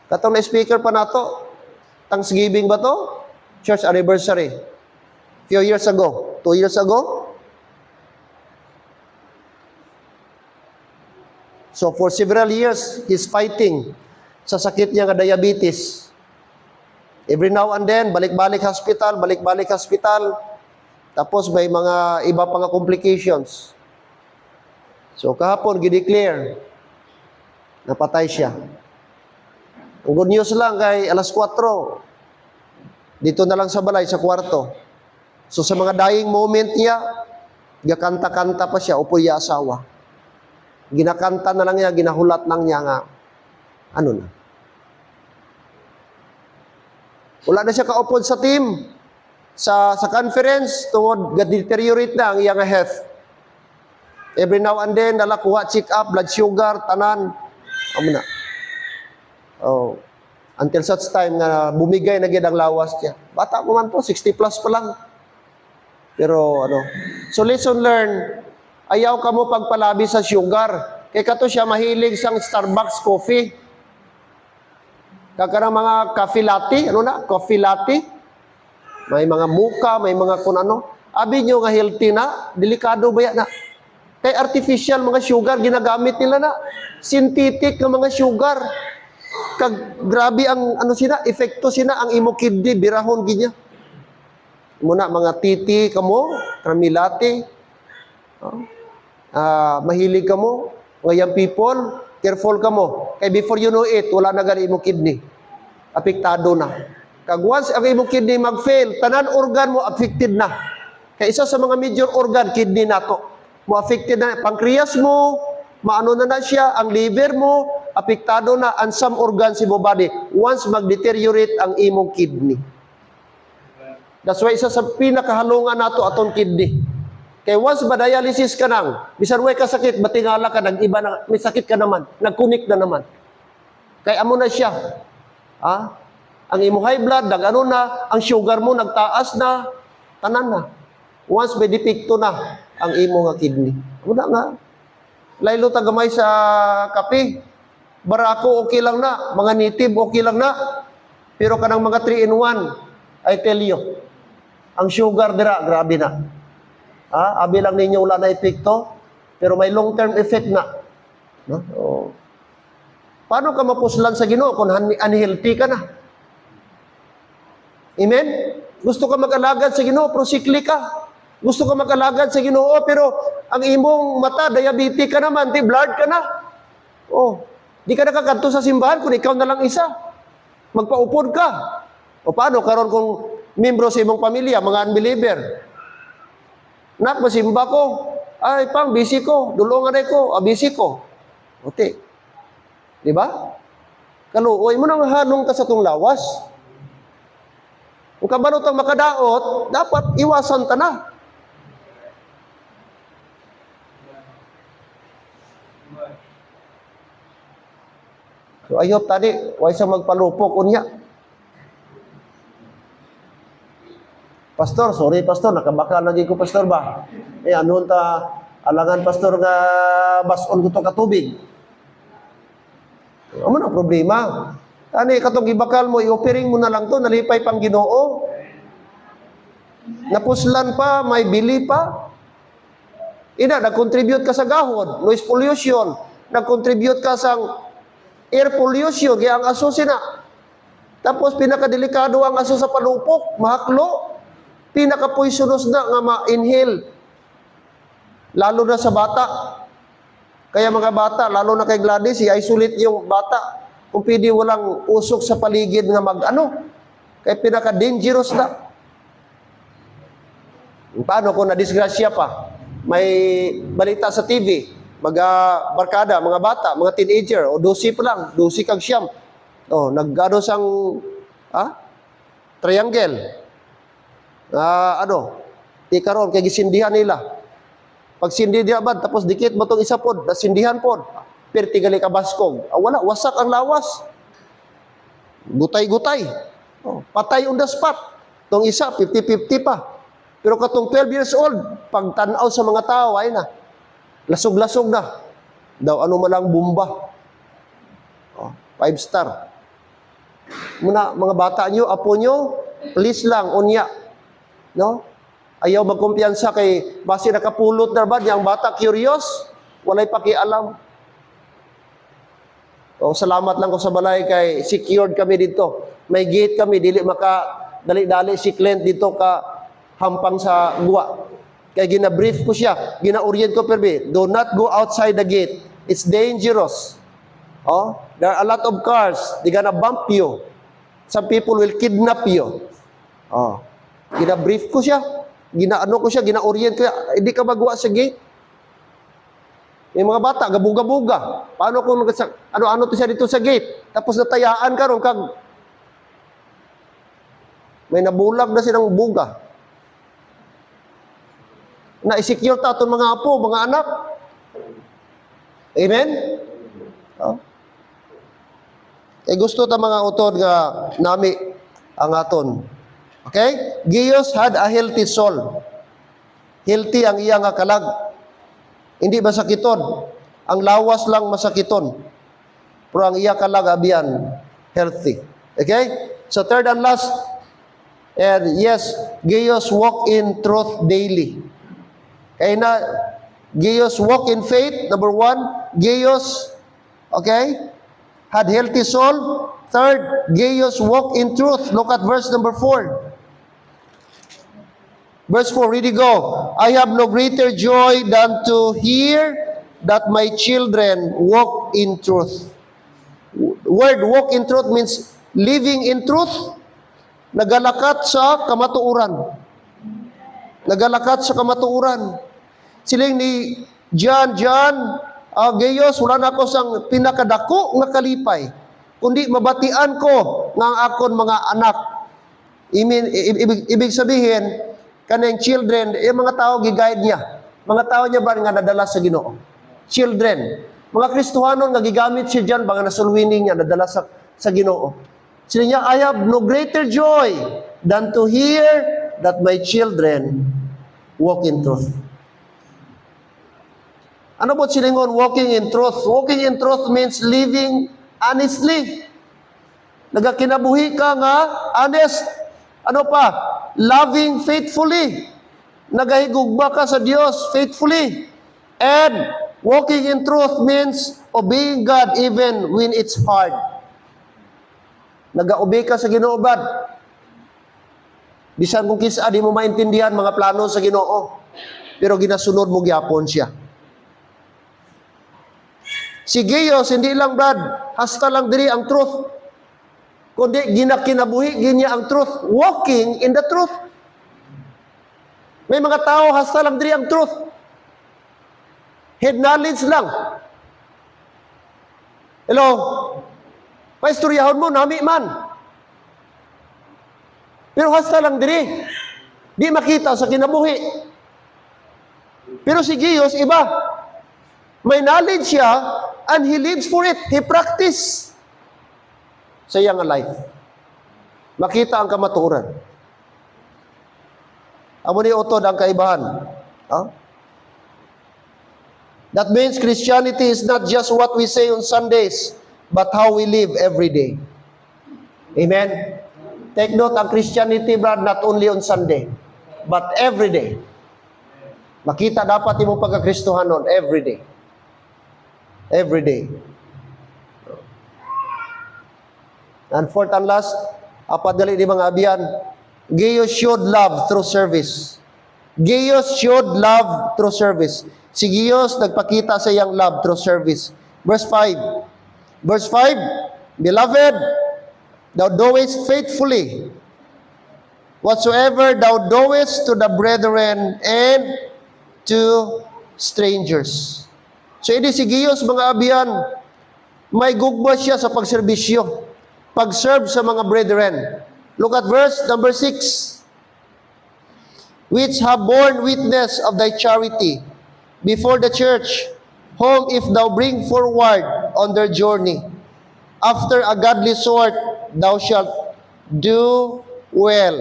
Katong na speaker pa nato, Thanksgiving ba to? Church anniversary. Few years ago. 2 years ago. So for several years, he's fighting sa sakit niya nga diabetes. Every now and then, balik-balik hospital. Tapos may mga iba pa nga complications. So kahapon, gideclare, napatay siya. Ang good news lang kay alas 4, dito na lang sa balay, sa kwarto. So sa mga dying moment niya, gakanta-kanta pa siya, upoy ya asawa. Ginakanta na lang niya, ginahulat lang niya nga, ano na. Wala na siya kaupod sa team. Sa conference, tungod ga-deteriorate na ang iyang health. Every now and then, nalakuha, check up, blood sugar, tanan. Amo na. Until such time na bumigay na gid ang lawas niya. Bata mo man to, 60 plus pa lang. Pero ano, so lesson learned, ayaw ka mo pagpalabi sa sugar. Kaya kato siya mahilig sang Starbucks coffee. Kakarang mga coffee latte, ano na, coffee latte. May mga muka, may mga kun ano. Abi nyo nga healthy na, delikado ba yan na? Kay artificial mga sugar, ginagamit nila na. Synthetic na mga sugar. Kag grabe ang ano sina, epekto sina ang imo kidney birahon ginya. Muna mga titi kamo, kramilate. Mahilig kamo, mga young people, careful kamo. Kay before you know it, wala na gani imo kidney. Apektado na. Kag once ang imo kidney mag-fail, tanan organ mo affected na. Kay isa sa mga major organ kidney nato. Mo affected na pancreas mo, maano na siya, ang liver mo, apektado na ang some organs sa imo body once mag-deteriorate ang imong kidney. That's why isa sa pinakahalungan nato aton kidney. Kay once ba-dialysis ka nang, bisan way ka sakit, batingala ka, nag-iba na, may sakit ka naman, nag-connect na naman. Kay amo na siya. Ang imo high blood, nag-ano na, ang sugar mo nagtaas na, tanan na. Once may depekto na ang imo nga kidney. Una nga, laylo tagamay sa kape, barako okay lang na, mga native okay lang na, pero kanang mga 3-in-1, I tell you, ang sugar dira, grabe na. Abi lang ninyo wala na epekto, pero may long-term effect na. No? Paano ka mapuslan sa Ginoo kung unhealthy ka na? Amen? Gusto ka mag-alagad sa Ginoo, pero sikli ka. Gusto ka mag-alagad sa Ginoo, pero ang imong mata, diabetic ka naman, blood ka na. Di ka nakakadto sa simbahan kung ikaw na lang isa. Magpaupod ka. O paano karon kung membro sa imong pamilya, mga unbeliever? Nak, masimba ko. Ay, pang, busy ko. Dulungan ko. Busy ko. Okay. Di ba? Kaluoy mo nang hanong ka sa tong lawas. Kung kabanot ang makadaot, dapat iwasan ta na. So, ayop tadi, way sa magpalupok unya. Pastor, sorry pastor, nakabaka lagi ko pastor ba? Anon ta, alangan pastor nga bason ko to katubig. Ano na problema? Tani, katong gibakal mo, i-offering mo na lang to, nalipay pang Ginoo. Napuslan pa, may bili pa. Nag-contribute ka sa gahod, noise pollution, nag-contribute ka sa air pollution, kaya ang aso sina. Tapos pinakadelikado ang aso sa palupok, mahaklo. Pinaka-poisonous na nga ma-inhale. Lalo na sa bata. Kaya mga bata, lalo na kay Gladys, i-isolate yung bata. Kung pwede walang usok sa paligid nga mag-ano. Kaya pinaka-dangerous na. Paano kung na-disgrasya pa? May balita sa TV, barkada, mga bata, mga teenager, o 12 pa lang, 12 kag siyam. Nag-ano sang, triangle. Ikaron, kay gisindihan nila. Pag sindi diya ba, tapos dikit mo itong isa pod, nasindihan pod, pertigali ka baskog. Wala, wasak ang lawas. Gutay-gutay. Patay on the spot. Itong isa, 50-50 pa. Pero katong 12 years old, pag tanaw sa mga tao, ay na. Lasog-lasog na. Daw, ano man lang bomba. 5 star. Muna, mga bata nyo, apo nyo, please lang, unya. No? Ayaw magkumpiyansa kay base nakapulot na ba ang bata curious, walay pakialam. Salamat lang ko sa balay kay secured kami dito. May gate kami, dili maka dali-dali si client dito ka hampang sa guwa. Kaya gina-brief ko siya, gina-orient ko perbe, do not go outside the gate. It's dangerous. There are a lot of cars, they gonna bump you. Some people will kidnap you. Gina-brief ko siya, gina-ano ko siya, gina-orient ko siya, hindi ka magwa sa gate. May mga bata, gabuga-buga. Paano kung ano to siya dito sa gate? Tapos natayaan ka ron, may nabulag na silang buga. Na-secure ta itong mga apo, mga anak. Amen? Kay gusto ta mga utod nga nami ang aton. Okay? Gaius had a healthy soul. Healthy ang iya nga kalag. Hindi masakiton. Ang lawas lang masakiton. Pero ang iya kalag abiyan healthy. Okay? So third and last, and yes, Gaius walk in truth daily. Kaya na, Gaius walk in faith, number 1. Gaius, okay, had healthy soul. Third, Gaius walk in truth. Look at verse number 4. Verse 4, ready go. I have no greater joy than to hear that my children walk in truth. Word walk in truth means living in truth. Nagalakat sa kamatuuran. Nagalakat sa kamatuuran. Siling ni John, Gaius, wala na ako sang pinakadako nga kalipay. Kundi mabatian ko nga ang akon mga anak. Ibig sabihin, kanang children, yung mga tao giguide niya. Mga tao niya ba nga nadala sa Ginoo? Children. Mga Kristohanon nga gigamit siya dyan, ba nga nasulwini niya, nadala sa Ginoo. Sila niya, I have no greater joy than to hear that my children walk in truth. Ano ba silingon walking in truth? Walking in truth means living honestly. Nagakinabuhi ka nga, honest. Ano pa? Loving faithfully. Nagahigugma ka sa Diyos faithfully. And walking in truth means obeying God even when it's hard. Nag-obey ka sa Ginoo bad. Bisan kung kisa di mo maintindihan mga plano sa Ginoo. Pero ginasunod mo gyapon siya. Si Gaius, hindi lang brad, hasta lang diri ang truth. Kundi ginakinabuhi ginya ang truth. Walking in the truth. May mga tao hasta lang diri ang truth. Head knowledge lang. Hello? Paistoryahon mo, nami man. Pero hasta lang diri. Di makita sa kinabuhi. Pero si Gaius, iba. May knowledge siya, and he lives for it. He practice sa iyang life. Makita ang kamatuoran. Amo ni utod ang kaibahan. That means Christianity is not just what we say on Sundays, but how we live every day. Amen? Take note, ang Christianity, brad, not only on Sunday, but every day. Makita dapat imong pagkakristohanon every day. Every day. And fourth and last, apat gali di mga abiyan, Gaius showed love through service. Gaius showed love through service. Si Gaius nagpakita sa iyang love through service. Verse 5. Verse 5, Beloved, thou doest faithfully whatsoever thou doest to the brethren and to strangers. So, ini si Gaius, mga abiyan, may gugma siya sa pagserbisyo. Pag-serve sa mga brethren. Look at verse number 6. Which have borne witness of thy charity before the church, whom if thou bring forward on their journey, after a godly sort, thou shalt do well.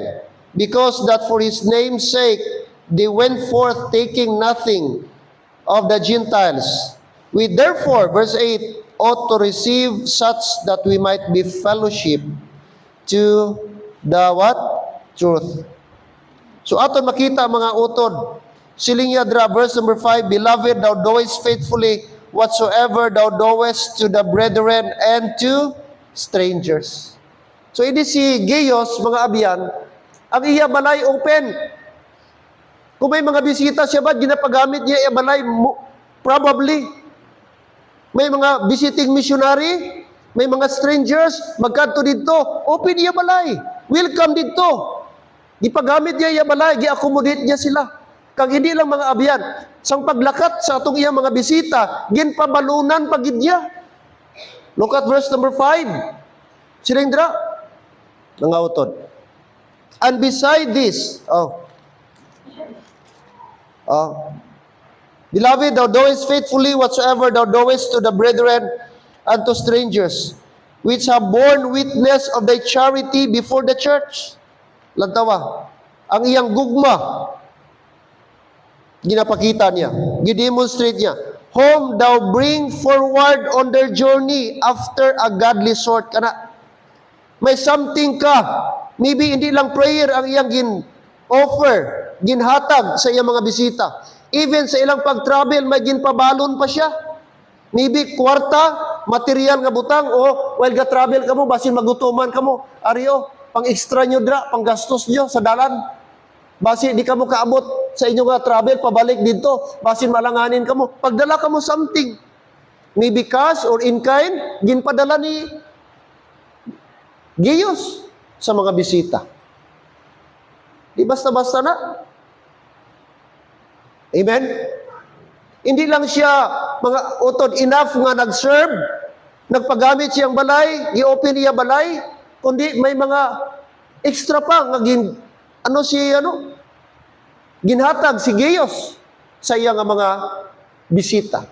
Because that for his name's sake, they went forth taking nothing of the Gentiles. We therefore, verse 8, ought to receive such that we might be fellowship to the what? Truth. So aton makita mga utod. Siling yadra, verse number 5, Beloved, thou doest faithfully whatsoever thou doest to the brethren and to strangers. So ini si Gaius, mga abiyan, ang iya balay open. Kung may mga bisita siya ba, ginapagamit niya iya balay? Probably. May mga visiting missionary, may mga strangers, magkanto dito, open iya balay. Welcome dito. Gipagamit niya iya balay, gi-accommodate niya sila. Kag hindi lang mga abyan, sang paglakat sa atong iya mga bisita, ginpabalunan pagid niya. Look at verse number 5. Silindra, mga utod. And beside this, Beloved, thou doest faithfully whatsoever thou doest to the brethren and to strangers. which have borne witness of thy charity before the church. Lantawa, ang iyang gugma, ginapakita niya, gidemonstrate niya, whom thou bring forward on their journey after a godly sort. Kana, may something ka, maybe hindi lang prayer ang iyang offer, ginhatag sa iyang mga bisita. Even sa ilang pag-travel, may ginpabalon pa siya. Maybe kwarta, material nga butang, o while ga-travel ka mo, basin magutuman ka mo, ariyo, pang extra nyo dra, pang gastos nyo sa dalan. Basin di ka mo kaabot sa inyo nga travel, pabalik dito, basin malanganin ka mo. Pagdala ka mo something, maybe cash or in kind, ginpadala ni Gaius sa mga bisita. Di basta-basta na. Amen? Hindi lang siya mga utod enough nga nag-serve, nagpagamit siyang balay, i-open niya balay, kundi may mga extra pa nga ginhatag si Gaius sa iya nga mga bisita.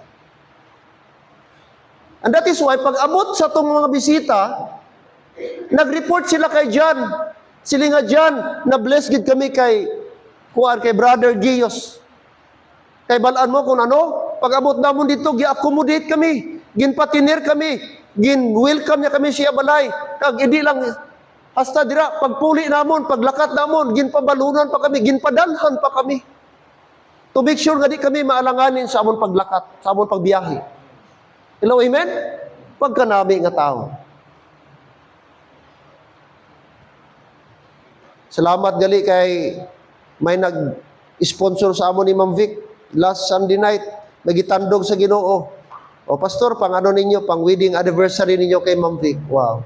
And that is why pag abot sa itong mga bisita, nag-report sila kay John. Sila nga John, na-bless gid kami kay Brother Gaius. Kay balaan mo kung ano, pag abot namon dito, gi-accommodate kami, ginpatinir kami, gin-welcome niya kami siya balay. Kag hindi lang, hasta dira, pagpuli namon, paglakat namon, ginpabalunan pa kami, ginpadalhan pa kami. To make sure nga di kami maalanganin sa amon paglakat, sa amon pagbiyahe. Hello, amen? Pagkanami nga tao. Salamat gali kay may nag-sponsor sa amon ni Ma'am Vic. Last Sunday night, nagitandog sa Ginoo. O pastor, pang ano ninyo, pang wedding anniversary ninyo kay Ma'am Vic. Wow.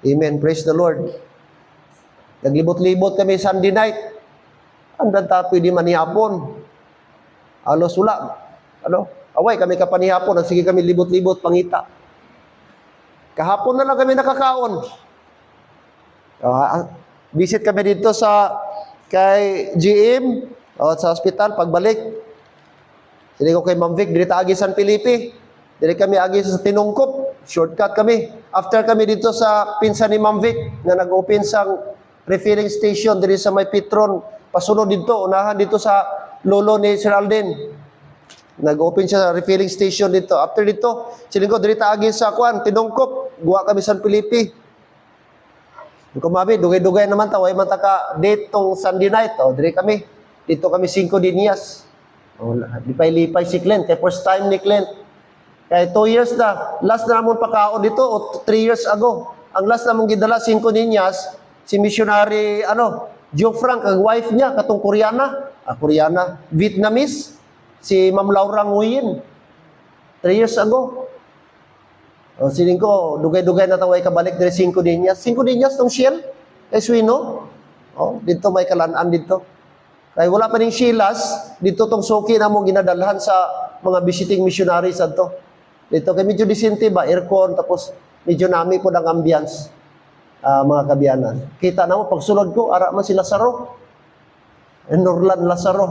Amen. Praise the Lord. Naglibot-libot kami Sunday night. Andan ta pwede manihapon. Alos wala. Away kami kapanihapon, nagsige kami libot-libot pangita. Kahapon na lang kami nakakaon. Visit kami dito kay GM sa hospital. Pagbalik, sili ko kay Ma'am Vic, dito agi San Felipe. Dili kami agi sa Tinungkop. Shortcut kami. After kami dito sa pinsan ni Ma'am Vic, na nag-open sang refilling station diri sa may Petron. Pasunod dito, unahan dito sa lolo ni Sir Alden. Nag-open siya sa refilling station dito. After dito, sili ko dito agi sa Tinungkop. Guwa kami San Felipe. Kumabi, dugay-dugay naman tayo. Ay mataka date tong Sunday night. Diri kami. Dito kami 5 dinyas. Lipay-lipay si Clint. Kaya first time ni Clint. Kaya 2 years na. Last na namon pakaon dito o 3 years ago. Ang last namon gidala 5 dinyas, si missionary, Joe Frank, ang wife niya, katong Koreana. Vietnamese, si Ma'am Laura Nguyen. 3 years ago. Siling ko, dugay-dugay na taway kabalik dari 5 dinyas. 5 dinyas tong Shell, kay Swino. Dito may kalanaan dito. Kaya wala pa ning Sheilas, dito tong suki na mo ginadalhan sa mga visiting missionaries adto. Dito kay medyo disente ba, aircon, tapos medyo nami po ang ambience, mga kabiyanan. Kita na mo, pagsulod ko, ara man si Lazaro. Norlan Lazaro.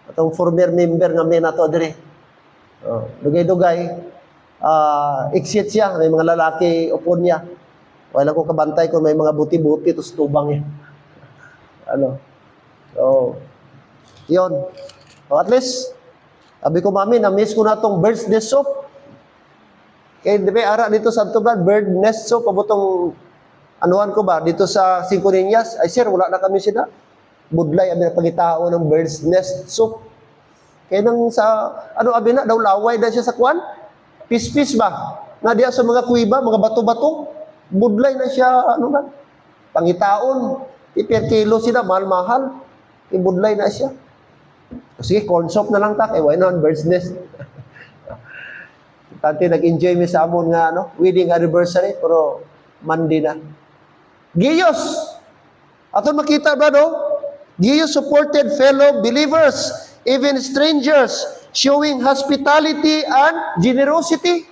Atong former member nga may nato dire. Dugay-dugay. Exit siya, may mga lalaki upon niya. Wala ko kabantay kung may mga buti-buti, tapos tubang niya. Yun. At least, sabi ko, mami, na-miss ko na itong bird's nest soap. Kaya di ba, ara dito sa Antoblan, bird nest soap, pabutong, anuhan ko ba, dito sa 5 Niñas, ay sir, wala na kami sila. Budlay, abi na pagitao ng bird's nest soap. Kaya nang sa, abi na, daw laway na siya sa kwan, pis-pis ba? Na diya sa mga kuiba, mga bato-bato, budlay na siya, pangitaon. Per kilo sila, mahal-mahal. Ibudlay na siya. Sige, corn soup na lang ta, kay why not, bird's nest. Tanti nag-enjoy mi sa amon nga, wedding anniversary, pero Monday na. Gaius! Ato makita ba, Gaius supported fellow believers, even strangers, showing hospitality and generosity.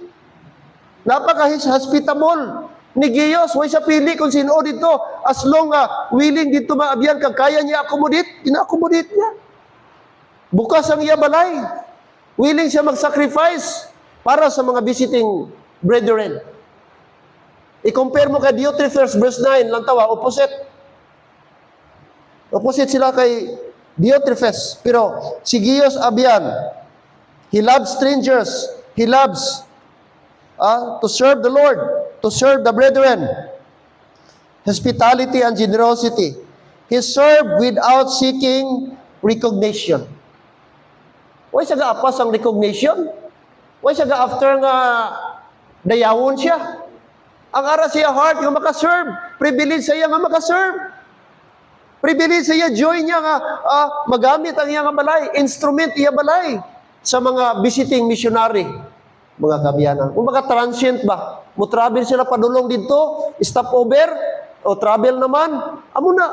Napaka-hospitable ni Gaius. Huwag sa pili kung sino dito. As long willing dito maabyan, kag kaya niya accommodate, ina-accommodate niya. Bukas ang iya balay. Willing siya mag-sacrifice para sa mga visiting brethren. I-compare mo kay Diotrephes verse 9 lang tawa, opposite. Opposite sila kay Diotrephes. Pero si Gaius Abian, he loves strangers. He loves to serve the Lord, to serve the brethren. Hospitality and generosity. He served without seeking recognition. Why siya ga-apas ang recognition? Why siya ga-after nga dayawon siya? Ang ara siya heart nga makaserve. Privilege siya nga makaserve. Privilege siya, joy niya nga magamit ang iyang balay. Instrument iya balay sa mga visiting missionary. Mga kabiyanan. Kung mga transient ba, mo travel sila padulong dito, stop over, o travel naman, amo na.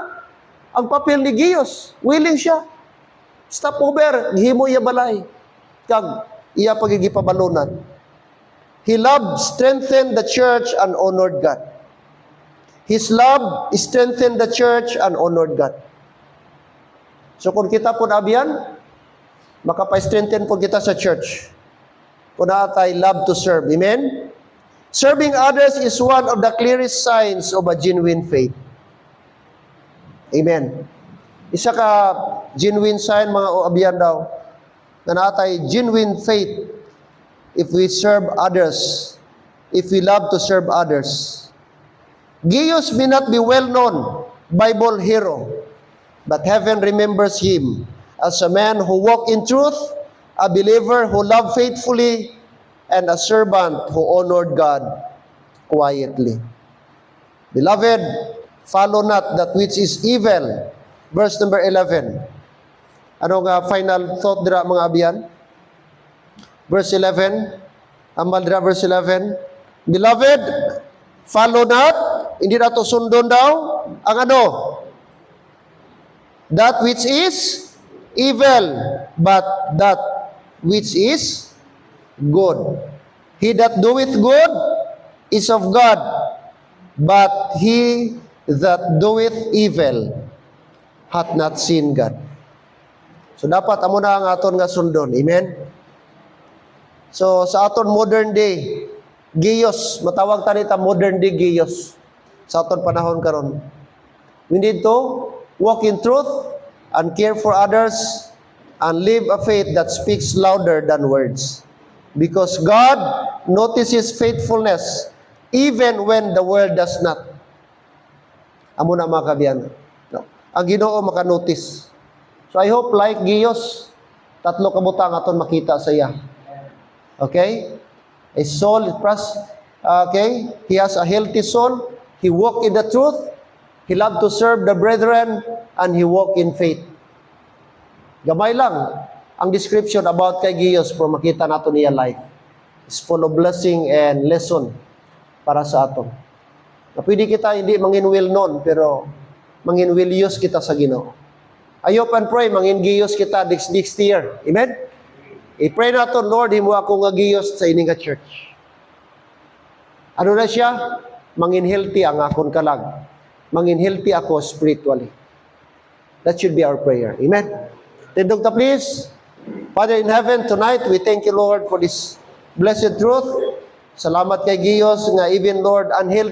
Ang papel ni Gaius, willing siya. Stop over, gihimo iya balay. Kag iya pagigipabalunan. He loved, strengthened the church, and honored God. His love strengthened the church and honored God. So kung kita po abiyan, makapa-strengthen po kita sa church. Kung naatay love to serve. Amen? Serving others is one of the clearest signs of a genuine faith. Amen. Isa ka genuine sign, mga abiyan daw, na naatay genuine faith if we serve others, if we love to serve others. Gaius may not be well-known Bible hero, but heaven remembers him as a man who walked in truth, a believer who loved faithfully, and a servant who honored God quietly. Beloved, follow not that which is evil. Verse number 11. Ano nga final thought dira mga abiyan? Verse 11. Amal dira verse 11. Beloved, follow not, hindi na to sundon daw, ang ano? That which is evil, but that which is good. He that doeth good is of God, but he that doeth evil hath not seen God. So dapat amo na ang aton nga sundon. Amen? So sa aton modern day, Gaius, matawag tanita modern day Gaius sa aton panahon karon. We need to walk in truth and care for others and live a faith that speaks louder than words. Because God notices faithfulness even when the world does not. Amo na mga kabiyan. No. Ang Ginoo makanotice. So I hope like Gaius, tatlo ka butang aton makita sa iya. Okay? A soul, okay? He has a healthy soul. He walked in the truth. He loved to serve the brethren, and he walked in faith. Gamay lang ang description about kay Gaius para makita nato niya life. It's full of blessing and lesson para sa aton. Na pwede kita hindi mangin well known, pero mangin will use kita sa Ginoo. I hope and pray mangin Gaius kita next year. Amen? I-pray nato, Lord, himo ako nga Gaius sa ining church. Ano na siya? Mangin healthy ang akon kalag. Mangin healthy ako spiritually. That should be our prayer. Amen? Tindog ta please. Father in heaven, tonight we thank you, Lord, for this blessed truth. Salamat kay Gaius nga even, Lord, unhealthy